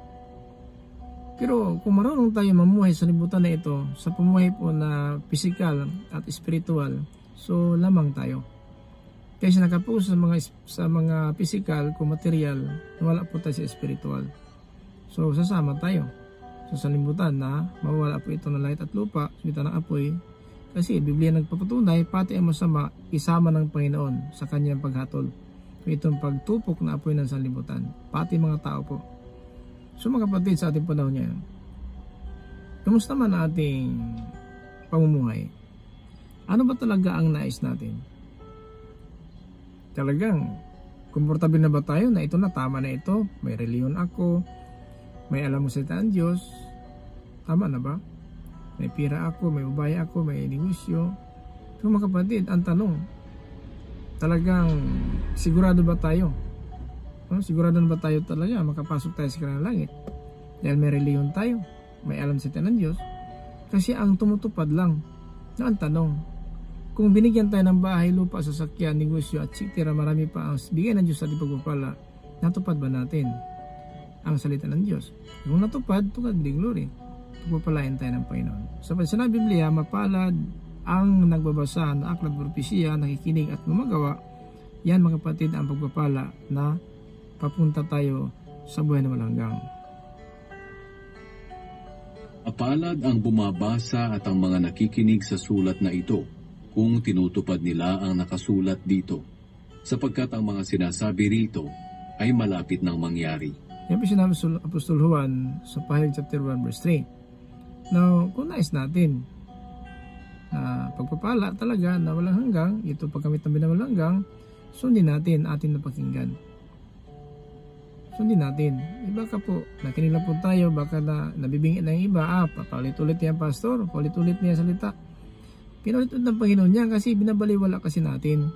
Pero kung marunong tayo mamuhay sa libutan na ito, sa pumuhay po na physical at spiritual, so lamang tayo. Kaya nakapokus sa mga physical kung material, wala po tayo sa spiritual. So sasama tayo sa libutan na mawala po ito ng langit at lupa, sumita ng apoy. Kasi Biblia nagpapatunay, pati ang masama, isama ng Panginoon sa kanyang paghatol. Itong pagtupok na apoy ng sanlibutan, pati mga tao po. So mga kapatid, sa ating panahon ngayon, Kumusta man ang ating pamumuhay? Ano ba talaga ang nais natin? Talagang komportable na ba tayo na ito na, tama na ito, may reliyon ako, may alam mo salita ng Diyos, tama na ba? May pira ako, may ubaya ako, may negosyo. Pero mga kapatid, ang tanong, talagang sigurado ba tayo? Sigurado na ba tayo talaga makapasok tayo sa kanang langit? Dahil may reliyon tayo, may alam sa ng Diyos. Kasi ang tumutupad lang na ang tanong, kung binigyan tayo ng bahay, lupa, sasakyan, negosyo at etc., marami pa ang bigay ng Diyos sa ating pagpapala, natupad ba natin ang salita ng Diyos? Kung natupad, to God be glory. Pagpapalain tayo ng Panginoon. Sa Biblia, mapalad ang nagbabasa ng aklat propesya, nakikinig at gumagawa. Yan mga kapatid ang pagpapala na papunta tayo sa buhay na malanggang. Mapalad ang bumabasa at ang mga nakikinig sa sulat na ito kung tinutupad nila ang nakasulat dito, sapagkat ang mga sinasabi rito ay malapit ng mangyari. Yan po sinabi sa Apostol Juan sa Pahayag chapter 1 verse 3. Now, kung nais natin pagpapala talaga na walang hanggang, ito pagkamit ng walang hanggang, sundin natin ating napakinggan. Sundin natin. Baka po, nakinig lang po tayo, baka nabibingit na yung iba, papalit-ulit niya pastor, papalit-ulit niya salita. Pinulit-ulit ng Panginoon niya kasi binabaliwala kasi natin.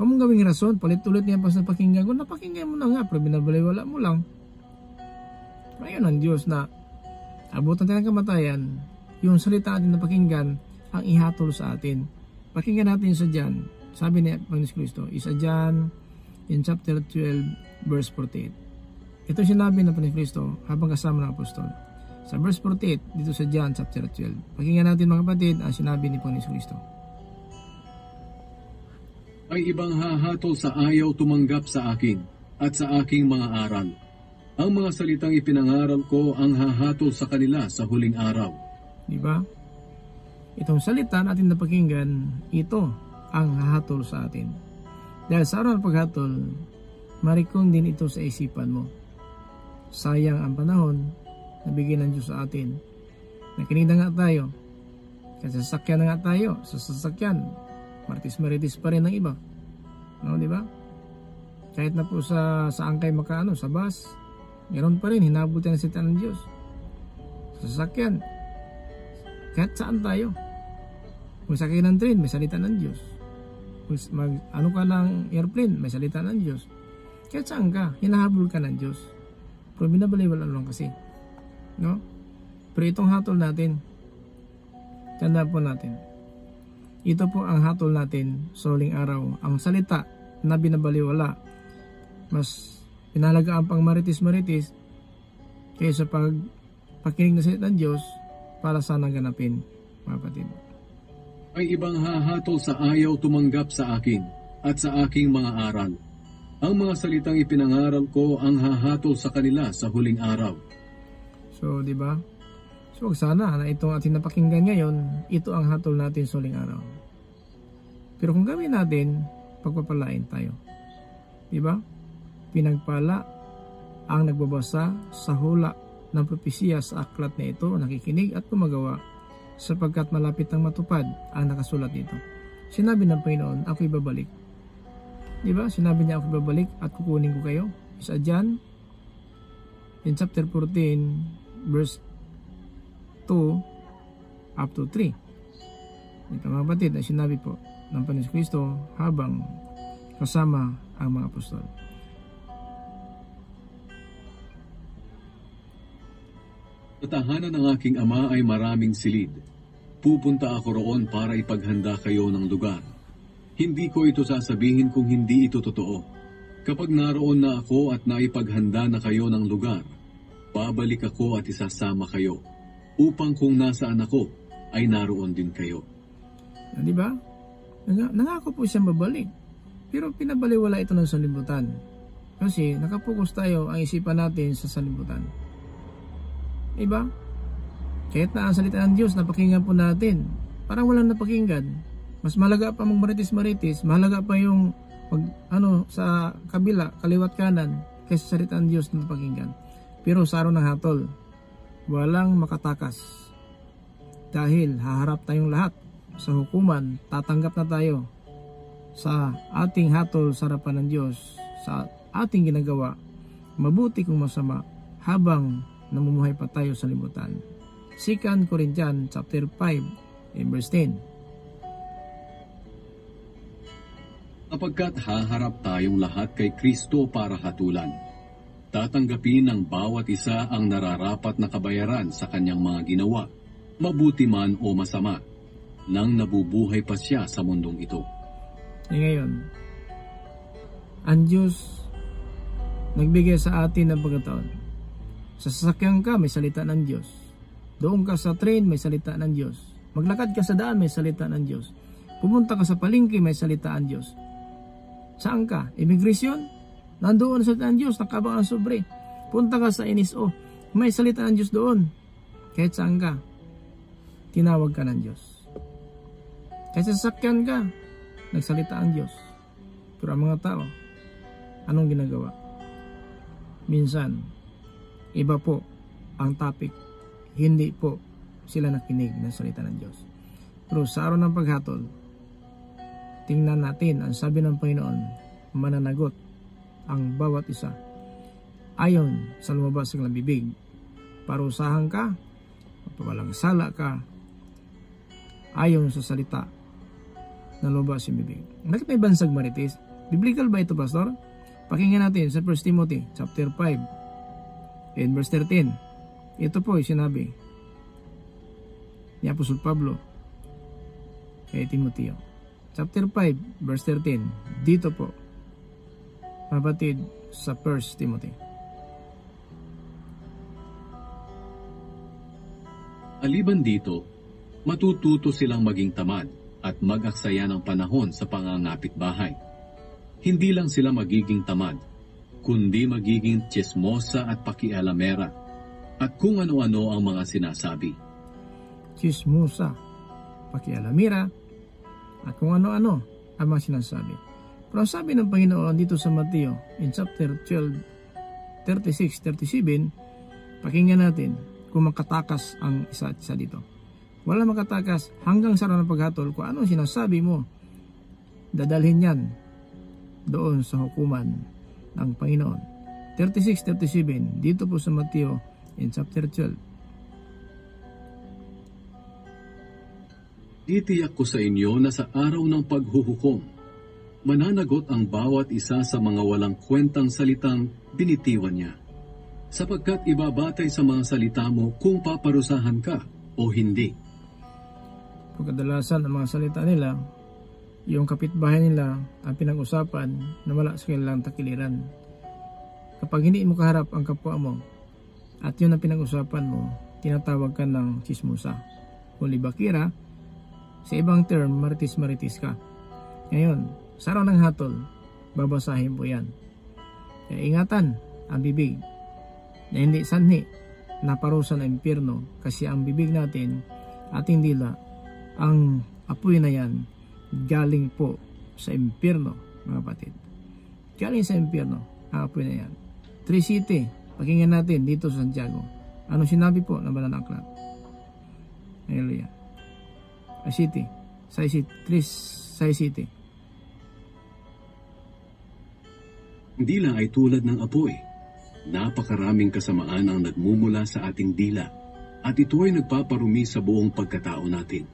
Huwag mong gawing rason, palit-ulit niya pastor pakinggan. Kung napakinggan mo na nga, pero binabaliwala mo lang. Ngayon ang Diyos na abutan tayo ng kamatayan, yung salita natin na pakinggan, ang ihatol sa atin. Pakinggan natin sa John. Sabi ni Panginoon Kristo, isa John in chapter 12 verse 48. Ito sinabi ng Panginoon Kristo habang kasama ng apostol. Sa verse 48 dito sa John chapter 12. Pakinggan natin mga kapatid ang sinabi ni Panginoon Kristo. Ay ibang hahatol sa ayaw tumanggap sa akin at sa aking mga aral. Ang mga salitang ipinangaral ko ang hahatol sa kanila sa huling araw. Diba? Itong salita natin na pakinggan, ito ang hahatol sa atin. Dahil sa araw ng paghatol, marikong din ito sa isipan mo. Sayang ang panahon na bigyan ng Diyos sa atin. Nakinig na nga tayo. Kasi sasakyan na nga tayo. Sa sasakyan, maritis pa rin ng iba. No, di ba? Kahit na po sa angkay makaano, sa bus, ganoon pa rin, hinabot yan ang salita ng Diyos. Sa sasakyan, kahit saan tayo. Kung sakay ng train, may salita ng Diyos. Kung ano ka ng airplane, may salita ng Diyos. Kahit saan ka, hinahabol ka ng Diyos. Pero binabaliwala lang kasi. No? Pero itong hatol natin, tandaan po natin, ito po ang hatol natin sa huling araw. Ang salita na binabaliwala, mas pinalagaan pang maritis-maritis kaysa pakinig na salita ng Diyos para sana ganapin, mga kapatid. Ay ibang hahatol sa ayaw tumanggap sa akin at sa aking mga aral. Ang mga salitang ipinangaral ko ang hahatol sa kanila sa huling araw. So, di ba? So, sana na itong ating napakinggan ngayon, ito ang hatol natin sa huling araw. Pero kung gawin natin, pagpapalain tayo. Di ba? Pinagpala ang nagbabasa sa hula ng propesya sa aklat na ito, nakikinig at gumagawa, sapagkat malapit ang matupad ang nakasulat dito. Sinabi ng Panginoon, ako'y babalik. Di ba? Sinabi niya, ako'y babalik at kukunin ko kayo. Sa John, in chapter 14, verse 2 up to 3. Ito mga kapatid, na sinabi po ng Panginoon Kristo habang kasama ang mga apostol. Sa tahanan ng aking ama ay maraming silid. Pupunta ako roon para ipaghanda kayo ng lugar. Hindi ko ito sasabihin kung hindi ito totoo. Kapag naroon na ako at naipaghanda na kayo ng lugar, babalik ako at isasama kayo, upang kung nasaan ako, ay naroon din kayo. Di ba? Nangako po siyang babalik. Pero pinabaliwala ito ng sanlibutan. Kasi nakapokus tayo ang isipan natin sa sanlibutan. Diba? Kahit na ang salita ng Diyos napakinggan po natin, parang walang napakinggan. Mas mahalaga pa magmaritis-maritis, mahalaga pa yung sa kabila, kaliwat kanan, kaysa salita ng Diyos na napakinggan. Pero sa araw ng hatol, walang makatakas dahil haharap tayong lahat sa hukuman, tatanggap na tayo sa ating hatol sa harapan ng Diyos, sa ating ginagawa, mabuti kung masama, habang namumuhay pa tayo sa libutan. 2 Corinthians chapter 5 and verse 10. Sapagkat haharap tayong lahat kay Kristo para hatulan, tatanggapin ng bawat isa ang nararapat na kabayaran sa kanyang mga ginawa, mabuti man o masama, nang nabubuhay pa siya sa mundong ito. Ngayon, ang Diyos nagbigay sa atin ng pagkataon. Sa sasakyan ka, may salita ng Diyos. Doon ka sa train, may salita ng Diyos. Maglakad ka sa daan, may salita ng Diyos. Pumunta ka sa palengke, may salita ng Diyos. Saan ka? Immigration? Nandoon sa salita ng Diyos, nakabang ang sobre. Punta ka sa NSO, may salita ng Diyos doon. Kahit saan ka, tinawag ka ng Diyos. Kahit sa sasakyan ka, nagsalita ang Diyos. Pero ang mga tao, anong ginagawa? Minsan, iba po ang topic. Hindi po sila nakinig ng salita ng Diyos. Pero sa araw ng paghatol, tingnan natin ang sabi ng Panginoon, mananagot ang bawat isa ayon sa lumabas ng bibig. Parusahan ka, mapawalang sala ka, ayon sa salita na lumabas ng bibig. Bakit may bansag marites? Biblical ba ito, Pastor? Pakinggan natin sa 1 Timothy chapter 5 and verse 13. Ito po ay sinabi ni Apostol Pablo kay Timoteo. Chapter 5 verse 13. Dito po, kapatid, sa 1 Timothy. Aliban dito, matututo silang maging tamad at mag-aksaya ng panahon sa pangangapit bahay. Hindi lang sila magiging tamad, kundi magiging tsismosa at pakialamera, at kung ano-ano ang mga sinasabi. Tsismosa, pakialamera, at kung ano-ano ang mga sinasabi. Pero sabi ng Panginoon dito sa Mateo, in chapter 12, 36-37, pakinggan natin kung makatakas ang isa dito. Wala makatakas hanggang sa araw ng paghatol. Kung anong sinasabi mo, dadalhin yan doon sa hukuman ng Panginoon. 36-37, dito po sa Mateo in chapter 12. Itiyak ko sa inyo na sa araw ng paghuhukom, mananagot ang bawat isa sa mga walang kwentang salitang binitiwan niya, sapagkat ibabatay sa mga salita mo kung paparusahan ka o hindi. Pagkadalasan ang mga salita nila, yung kapitbahay nila ang pinag-usapan na wala sa kanilang takiliran. Kapag hindi mo kaharap ang kapwa mo at yun ang pinag-usapan mo, tinatawag ka ng chismosa. Kung libakira, sa ibang term, maritis-maritis ka. Ngayon, sa araw ng hatol, babasahin po yan. Kaya ingatan ang bibig na hindi sanhi na parusa ng impyerno, kasi ang bibig natin, ating dila, ang apoy na yan, galing po sa impyerno, mga kapatid. Galing sa impyerno, ang apoy na yan. 3 City, pakinggan natin dito sa Santiago. Ano sinabi po ng Banal na Aklat? Hallelujah. City, Sai City. Ang dila ay tulad ng apoy. Napakaraming kasamaan ang nagmumula sa ating dila, at ito ay nagpaparumi sa buong pagkatao natin.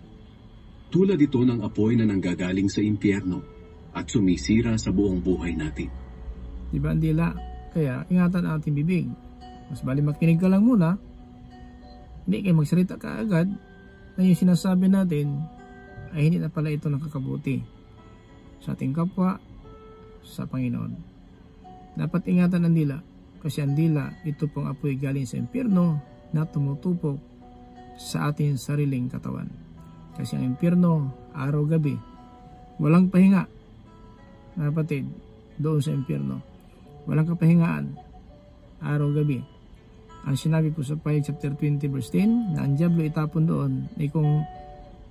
Tulad ito ng apoy na nanggagaling sa impyerno at sumisira sa buong buhay natin. Diba ang dila? Kaya ingatan ang ating bibig. Mas bali makinig ka lang muna. Hindi kayo magsalita ka agad na yung sinasabi natin ay hindi na pala ito nakakabuti sa ating kapwa, sa Panginoon. Dapat ingatan ang dila, kasi ang dila, ito pong apoy galing sa impyerno na tumutupok sa ating sariling katawan. Kasi ang impyerno, araw-gabi, walang pahinga. Mga kapatid, doon sa impyerno, walang kapahingaan, araw-gabi. Ang sinabi po sa Pahayag chapter 20 verse 10, na ang diablo itapon doon, ay kung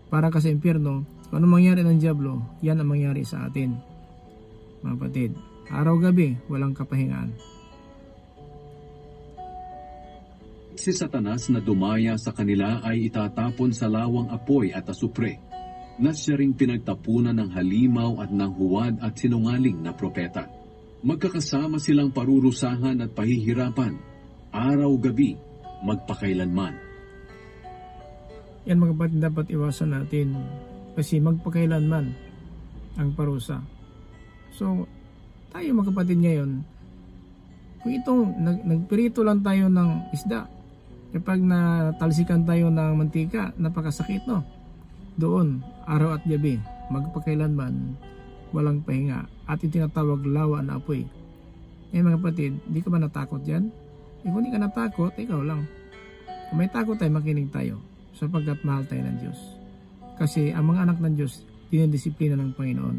para ka sa impyerno, kung anong mangyari ng diablo, yan ang mangyari sa atin. Mga kapatid, araw-gabi, walang kapahingaan. Si Satanas na dumaya sa kanila ay itatapon sa lawang apoy at asupre, na siya ring pinagtapunan ng halimaw at ng huwad at sinungaling na propeta. Magkakasama silang parurusahan at pahihirapan, araw-gabi, magpakailanman. Yan mga kapatid, dapat iwasan natin kasi magpakailanman ang parusa. So, tayo mga kapatid ngayon, kung itong nagpirito lang tayo ng isda, kapag natalsikan tayo ng mantika, napakasakit, no? Doon, araw at gabi, magpakailanman, walang pahinga, at yung tinatawag lawa na apoy. Eh mga kapatid, di ka ba natakot dyan? Kung di ka natakot, ikaw lang. Kung may takot tayo, makinig tayo, sapagkat mahal tayo ng Diyos. Kasi ang mga anak ng Diyos, dinidisiplina ng Panginoon.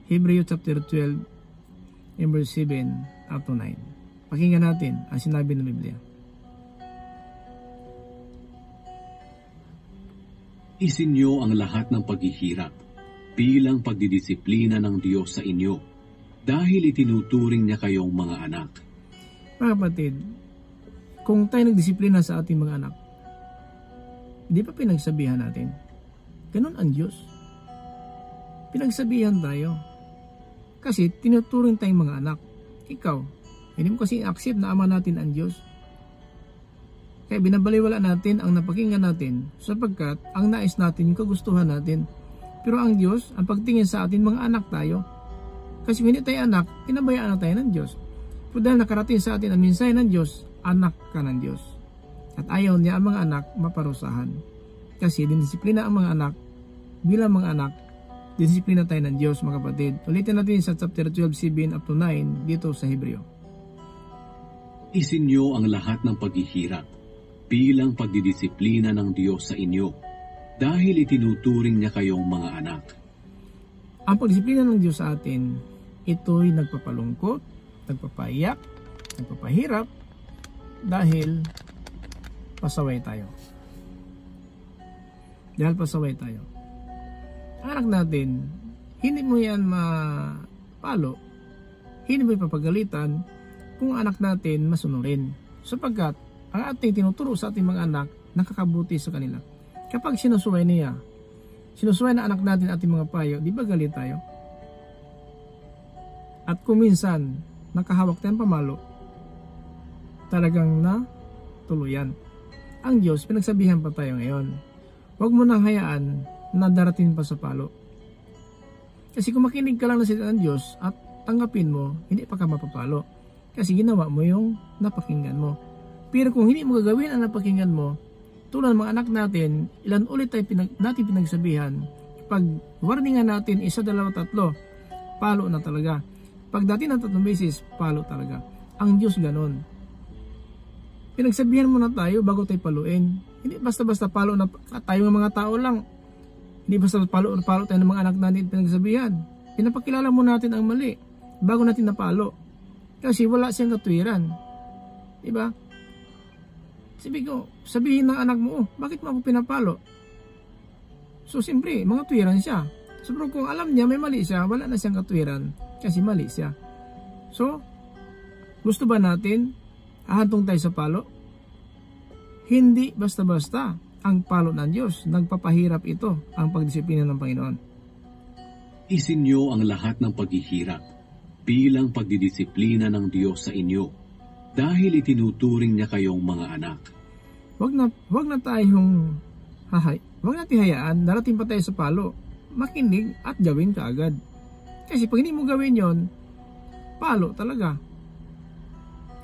Hebrews chapter 12, verse 7 up to 9. Pakinggan natin ang sinabi ng Biblia. Isinyo ang lahat ng paghihirap bilang pagdidisiplina ng Diyos sa inyo, dahil itinuturing niya kayong mga anak. Mga kapatid, kung tayo nagdisiplina sa ating mga anak, di ba pinagsabihan natin? Ganun ang Diyos. Pinagsabihan tayo. Kasi tinuturing tayong mga anak. Ikaw, hindi mo kasi accept na ama natin ang Diyos. Kaya binabaliwala natin ang napakinggan natin sapagkat ang nais natin yung kagustuhan natin. Pero ang Diyos, ang pagtingin sa atin, mga anak tayo. Kasi hindi tayo anak, pinabayaan na tayo ng Diyos. Pero dahil nakarating sa atin ang mensahe ng Diyos, anak ka ng Diyos. At ayaw niya ang mga anak maparusahan. Kasi dinisiplina ang mga anak, bilang mga anak, disiplina tayo ng Diyos mga kapatid. Ulitin natin sa chapter 12, 7 up to 9 dito sa Hebreo. Isinyo ang lahat ng paghihirap bilang pagdidisiplina ng Diyos sa inyo, dahil itinuturing niya kayong mga anak. Ang pagdisiplina ng Diyos sa atin, ito'y nagpapalungkot, nagpapaiyak, nagpapahirap, dahil pasaway tayo. Dahil pasaway tayo. Ang anak natin, hindi mo yan mapalo, hindi mo ipapagalitan kung anak natin masunurin. Sapagkat ang ating tinuturo sa ating mga anak, nakakabuti sa kanila. Kapag sinusuway niya, sinusuway na anak natin ating mga payo, di ba galit tayo? At kung minsan, nakahawak tayong pamalo, talagang na tuluyan. Ang Diyos, pinagsabihan pa tayo ngayon, huwag mo nang hayaan na darating pa sa palo. Kasi kung makinig ka lang na salita ng Diyos at tanggapin mo, hindi pa ka mapapalo. Kasi ginawa mo yung napakinggan mo. Pero kung hindi mo gagawin ang napakinggan mo, tulad ng mga anak natin, ilan ulit tayo natin pinagsabihan, pag warningan natin 1, 2, 3, palo na talaga. Pag dati na 3 beses, palo talaga. Ang Diyos ganon. Pinagsabihan mo na tayo bago tayo paluin. Hindi basta-basta palo na tayo ng mga tao lang. Hindi basta palo tayo ng mga anak natin pinagsabihan. Pinapakilala mo natin ang mali bago natin napalo. Kasi wala siyang katuwiran. Diba? Sabihin ng anak mo, bakit mo ako pinapalo? So, siyempre, mga tuwiran siya. So, pero kung alam niya may mali siya, wala na siyang katuwiran kasi mali siya. So, gusto ba natin hahantong tayo sa palo? Hindi basta-basta ang palo ng Diyos. Nagpapahirap ito ang pagdisiplina ng Panginoon. Isinyo ang lahat ng paghihirap bilang pagdidisiplina ng Diyos sa inyo, dahil itinuturing niya kayong mga anak. Wag na tayong wag natin hayaan darating pa tayo sa palo. Makinig at gawin kaagad. Kasi pag hindi mo gawin yon, palo talaga.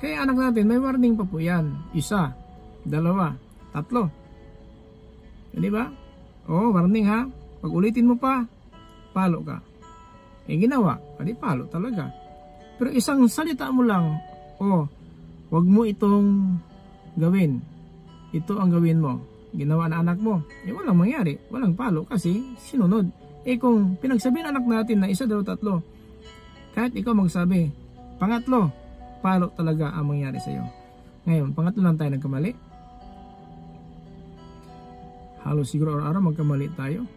Kaya anak natin, may warning pa po yan. 1, 2, 3. Di ba? Oh, warning ha. Pag ulitin mo pa, palo ka. Ginawa, pwede palo talaga. Pero isang salita mo lang, wag mo itong gawin. Ito ang gawin mo. Ginawa na anak mo. Walang mangyari. Walang palo kasi sinunod. Kung pinagsabihin anak natin na 1, 2, 3, kahit ikaw magsabi, pangatlo, palo talaga ang mangyari sa iyo. Ngayon, pangatlo lang tayo nagkamali. Halos siguro araw-araw magkamali tayo.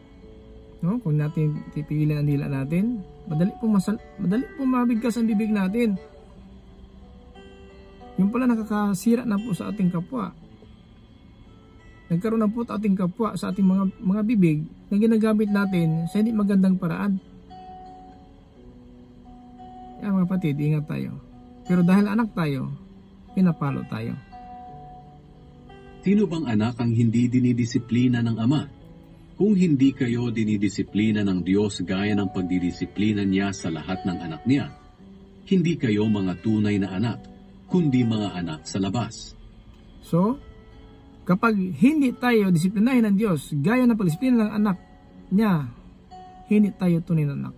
No? Kung natin tipigilan ang dila natin, madali pong mabigkas ang bibig natin. Yung pala nakakasira na po sa ating kapwa. nagkaroon ng puot ating kapwa sa ating mga bibig na ginagamit natin sa hindi magandang paraan. Kaya mga kapatid, ingat tayo. Pero dahil anak tayo, pinapalo tayo. Sino bang anak ang hindi dinidisiplina ng Ama? Kung hindi kayo dinidisiplina ng Diyos gaya ng pagdidisiplina niya sa lahat ng anak niya, hindi kayo mga tunay na anak, kundi mga anak sa labas. So, kapag hindi tayo disiplinahin ng Diyos gaya ng pagdisiplina ng anak niya, hindi tayo tunay na anak.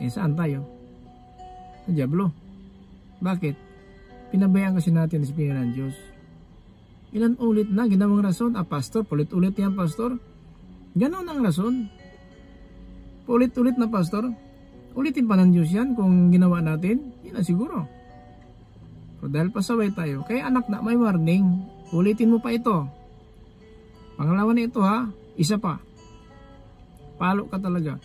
Eh saan tayo? Sa Diablo. Bakit? Pinabayaan kasi natin ang disiplina ng Diyos. Ilan ulit na ginawang rason? Pastor, paulit-ulit yan, pastor. Ganon ang rason. Paulit-ulit na, pastor. Ulitin pa ng Diyos yan kung ginawa natin. Yan na siguro. Pero dahil pasaway tayo, kaya anak na may warning. Ulitin mo pa ito. Pangalawa na ito ha. Isa pa. Palo ka talaga.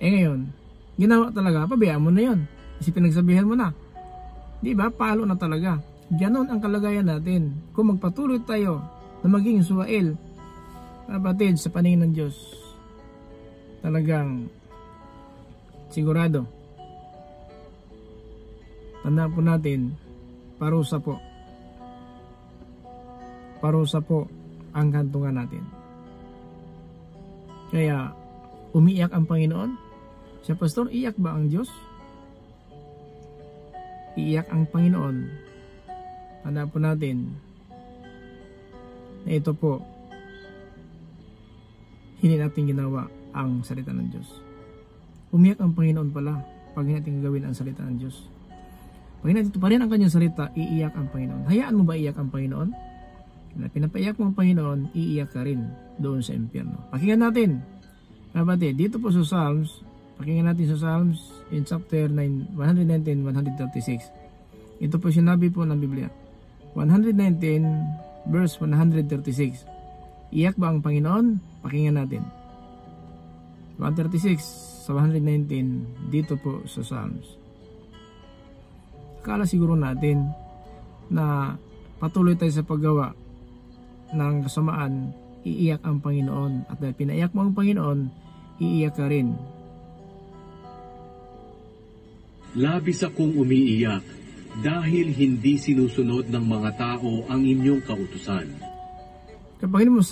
Eh ngayon, ginawa talaga. Pabayaan mo na yun. Kasi pinagsabihan mo na. Diba? Palo na talaga. Ganon ang kalagayan natin. Kung magpatuloy tayo na maging suwail, kapatid, sa paningin ng Diyos, talagang sigurado. Tandaan po natin, parusa po. Parusa po ang kantungan natin. Kaya, umiiyak ang Panginoon. Siya, pastor, iyak ba ang Diyos? Iiyak ang Panginoon. Tandaan po natin na ito po, hindi natin ginawa ang salita ng Diyos. Umiyak ang Panginoon pala pag hindi natin gawin ang salita ng Diyos. Pag hindi natin tuparin ang kanyang salita, iiyak ang Panginoon. Hayaan mo ba iiyak ang Panginoon? Na pinapaiyak mo ang Panginoon, iiyak ka rin doon sa impyerno. Pakinggan natin, kapatid, dito po sa Psalms, pakinggan natin sa Psalms in chapter 119, 136. Ito po sinabi po ng Biblia. 119 verse 136. Iyak ba ang Panginoon? Pakinggan natin. 136 sa 119 dito po sa Psalms. Akala siguro natin na patuloy tayo sa paggawa ng kasamaan, iiyak ang Panginoon. At dahil pinaiyak mo ang Panginoon, iiyak ka rin. Labis akong umiiyak dahil hindi sinusunod ng mga tao ang inyong kautusan. Kapag hindi mo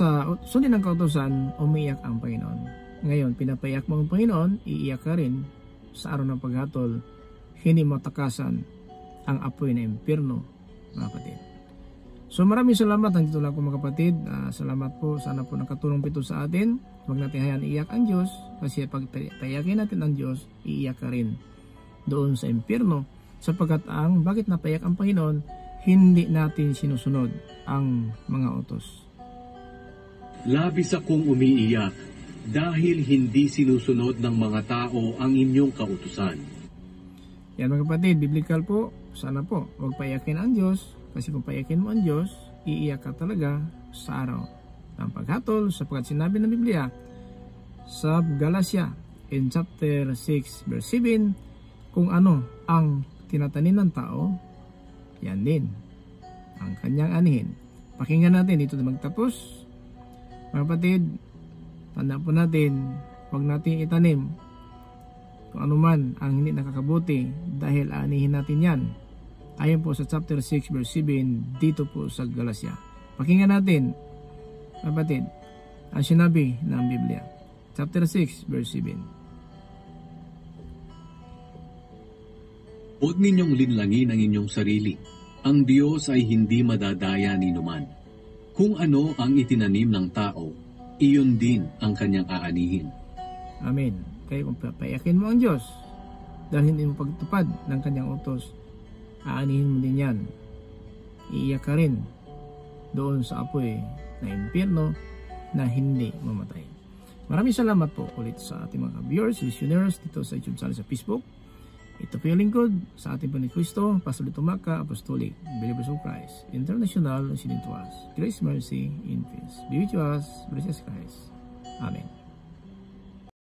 sundin ang kautusan, umiiyak ang Panginoon. Ngayon, pinapaiyak mo ang Panginoon, iiyak ka rin sa araw ng paghatol, hindi matakasan ang apoy na impyerno, mga kapatid. So maraming salamat. Nandito lang po mga kapatid. Salamat po. Sana po nakatulong ito sa atin. Huwag natin hayaan iiyak ang Diyos, kasi pag payakin natin ang Diyos, iiyak ka rin doon sa impyerno. Sapagkat bakit napaiyak ang Panginoon, hindi natin sinusunod ang mga utos. Labis akong umiiyak dahil hindi sinusunod ng mga tao ang inyong kautusan. Yan mga kapatid, biblical po. Sana po, huwag paiyakin ang Diyos, kasi kung paiyakin mo ang Diyos, iiyak ka talaga sa araw ng paghatol, sapagkat sinabi ng Biblia sa Galatia in chapter 6 verse 7, kung ano ang tinatanim ng tao, yan din ang kanyang anihin. Pakinggan natin dito na magtapos. Mga kapatid, tandaan po natin, huwag natin itanim kung ano man ang hindi nakakabuti, dahil anihin natin yan. Ayon po sa chapter 6 verse 7 dito po sa Galatia. Pakinggan natin, mga kapatid, ang sinabi ng Biblia. Chapter 6 verse 7. Huwag ninyong linlangin ang inyong sarili. Ang Diyos ay hindi madadaya ni numan. Kung ano ang itinanim ng tao, iyon din ang kanyang aanihin. Amen. Kaya kung papayakin mo ang Diyos dahil hindi mo pagtupad ng kanyang utos, aanihin mo din yan. Iiyak ka rin doon sa apoy na impyerno na hindi mamatay. Maraming salamat po ulit sa ating mga viewers, listeners dito sa YouTube channel sa Facebook. Ito po yung lingkod sa ating po ni Cristo, Pastor Lito Maca, Apostolic Believers of Christ International, sinin to us. Grace, mercy, and peace be with us, bless Christ. Amen.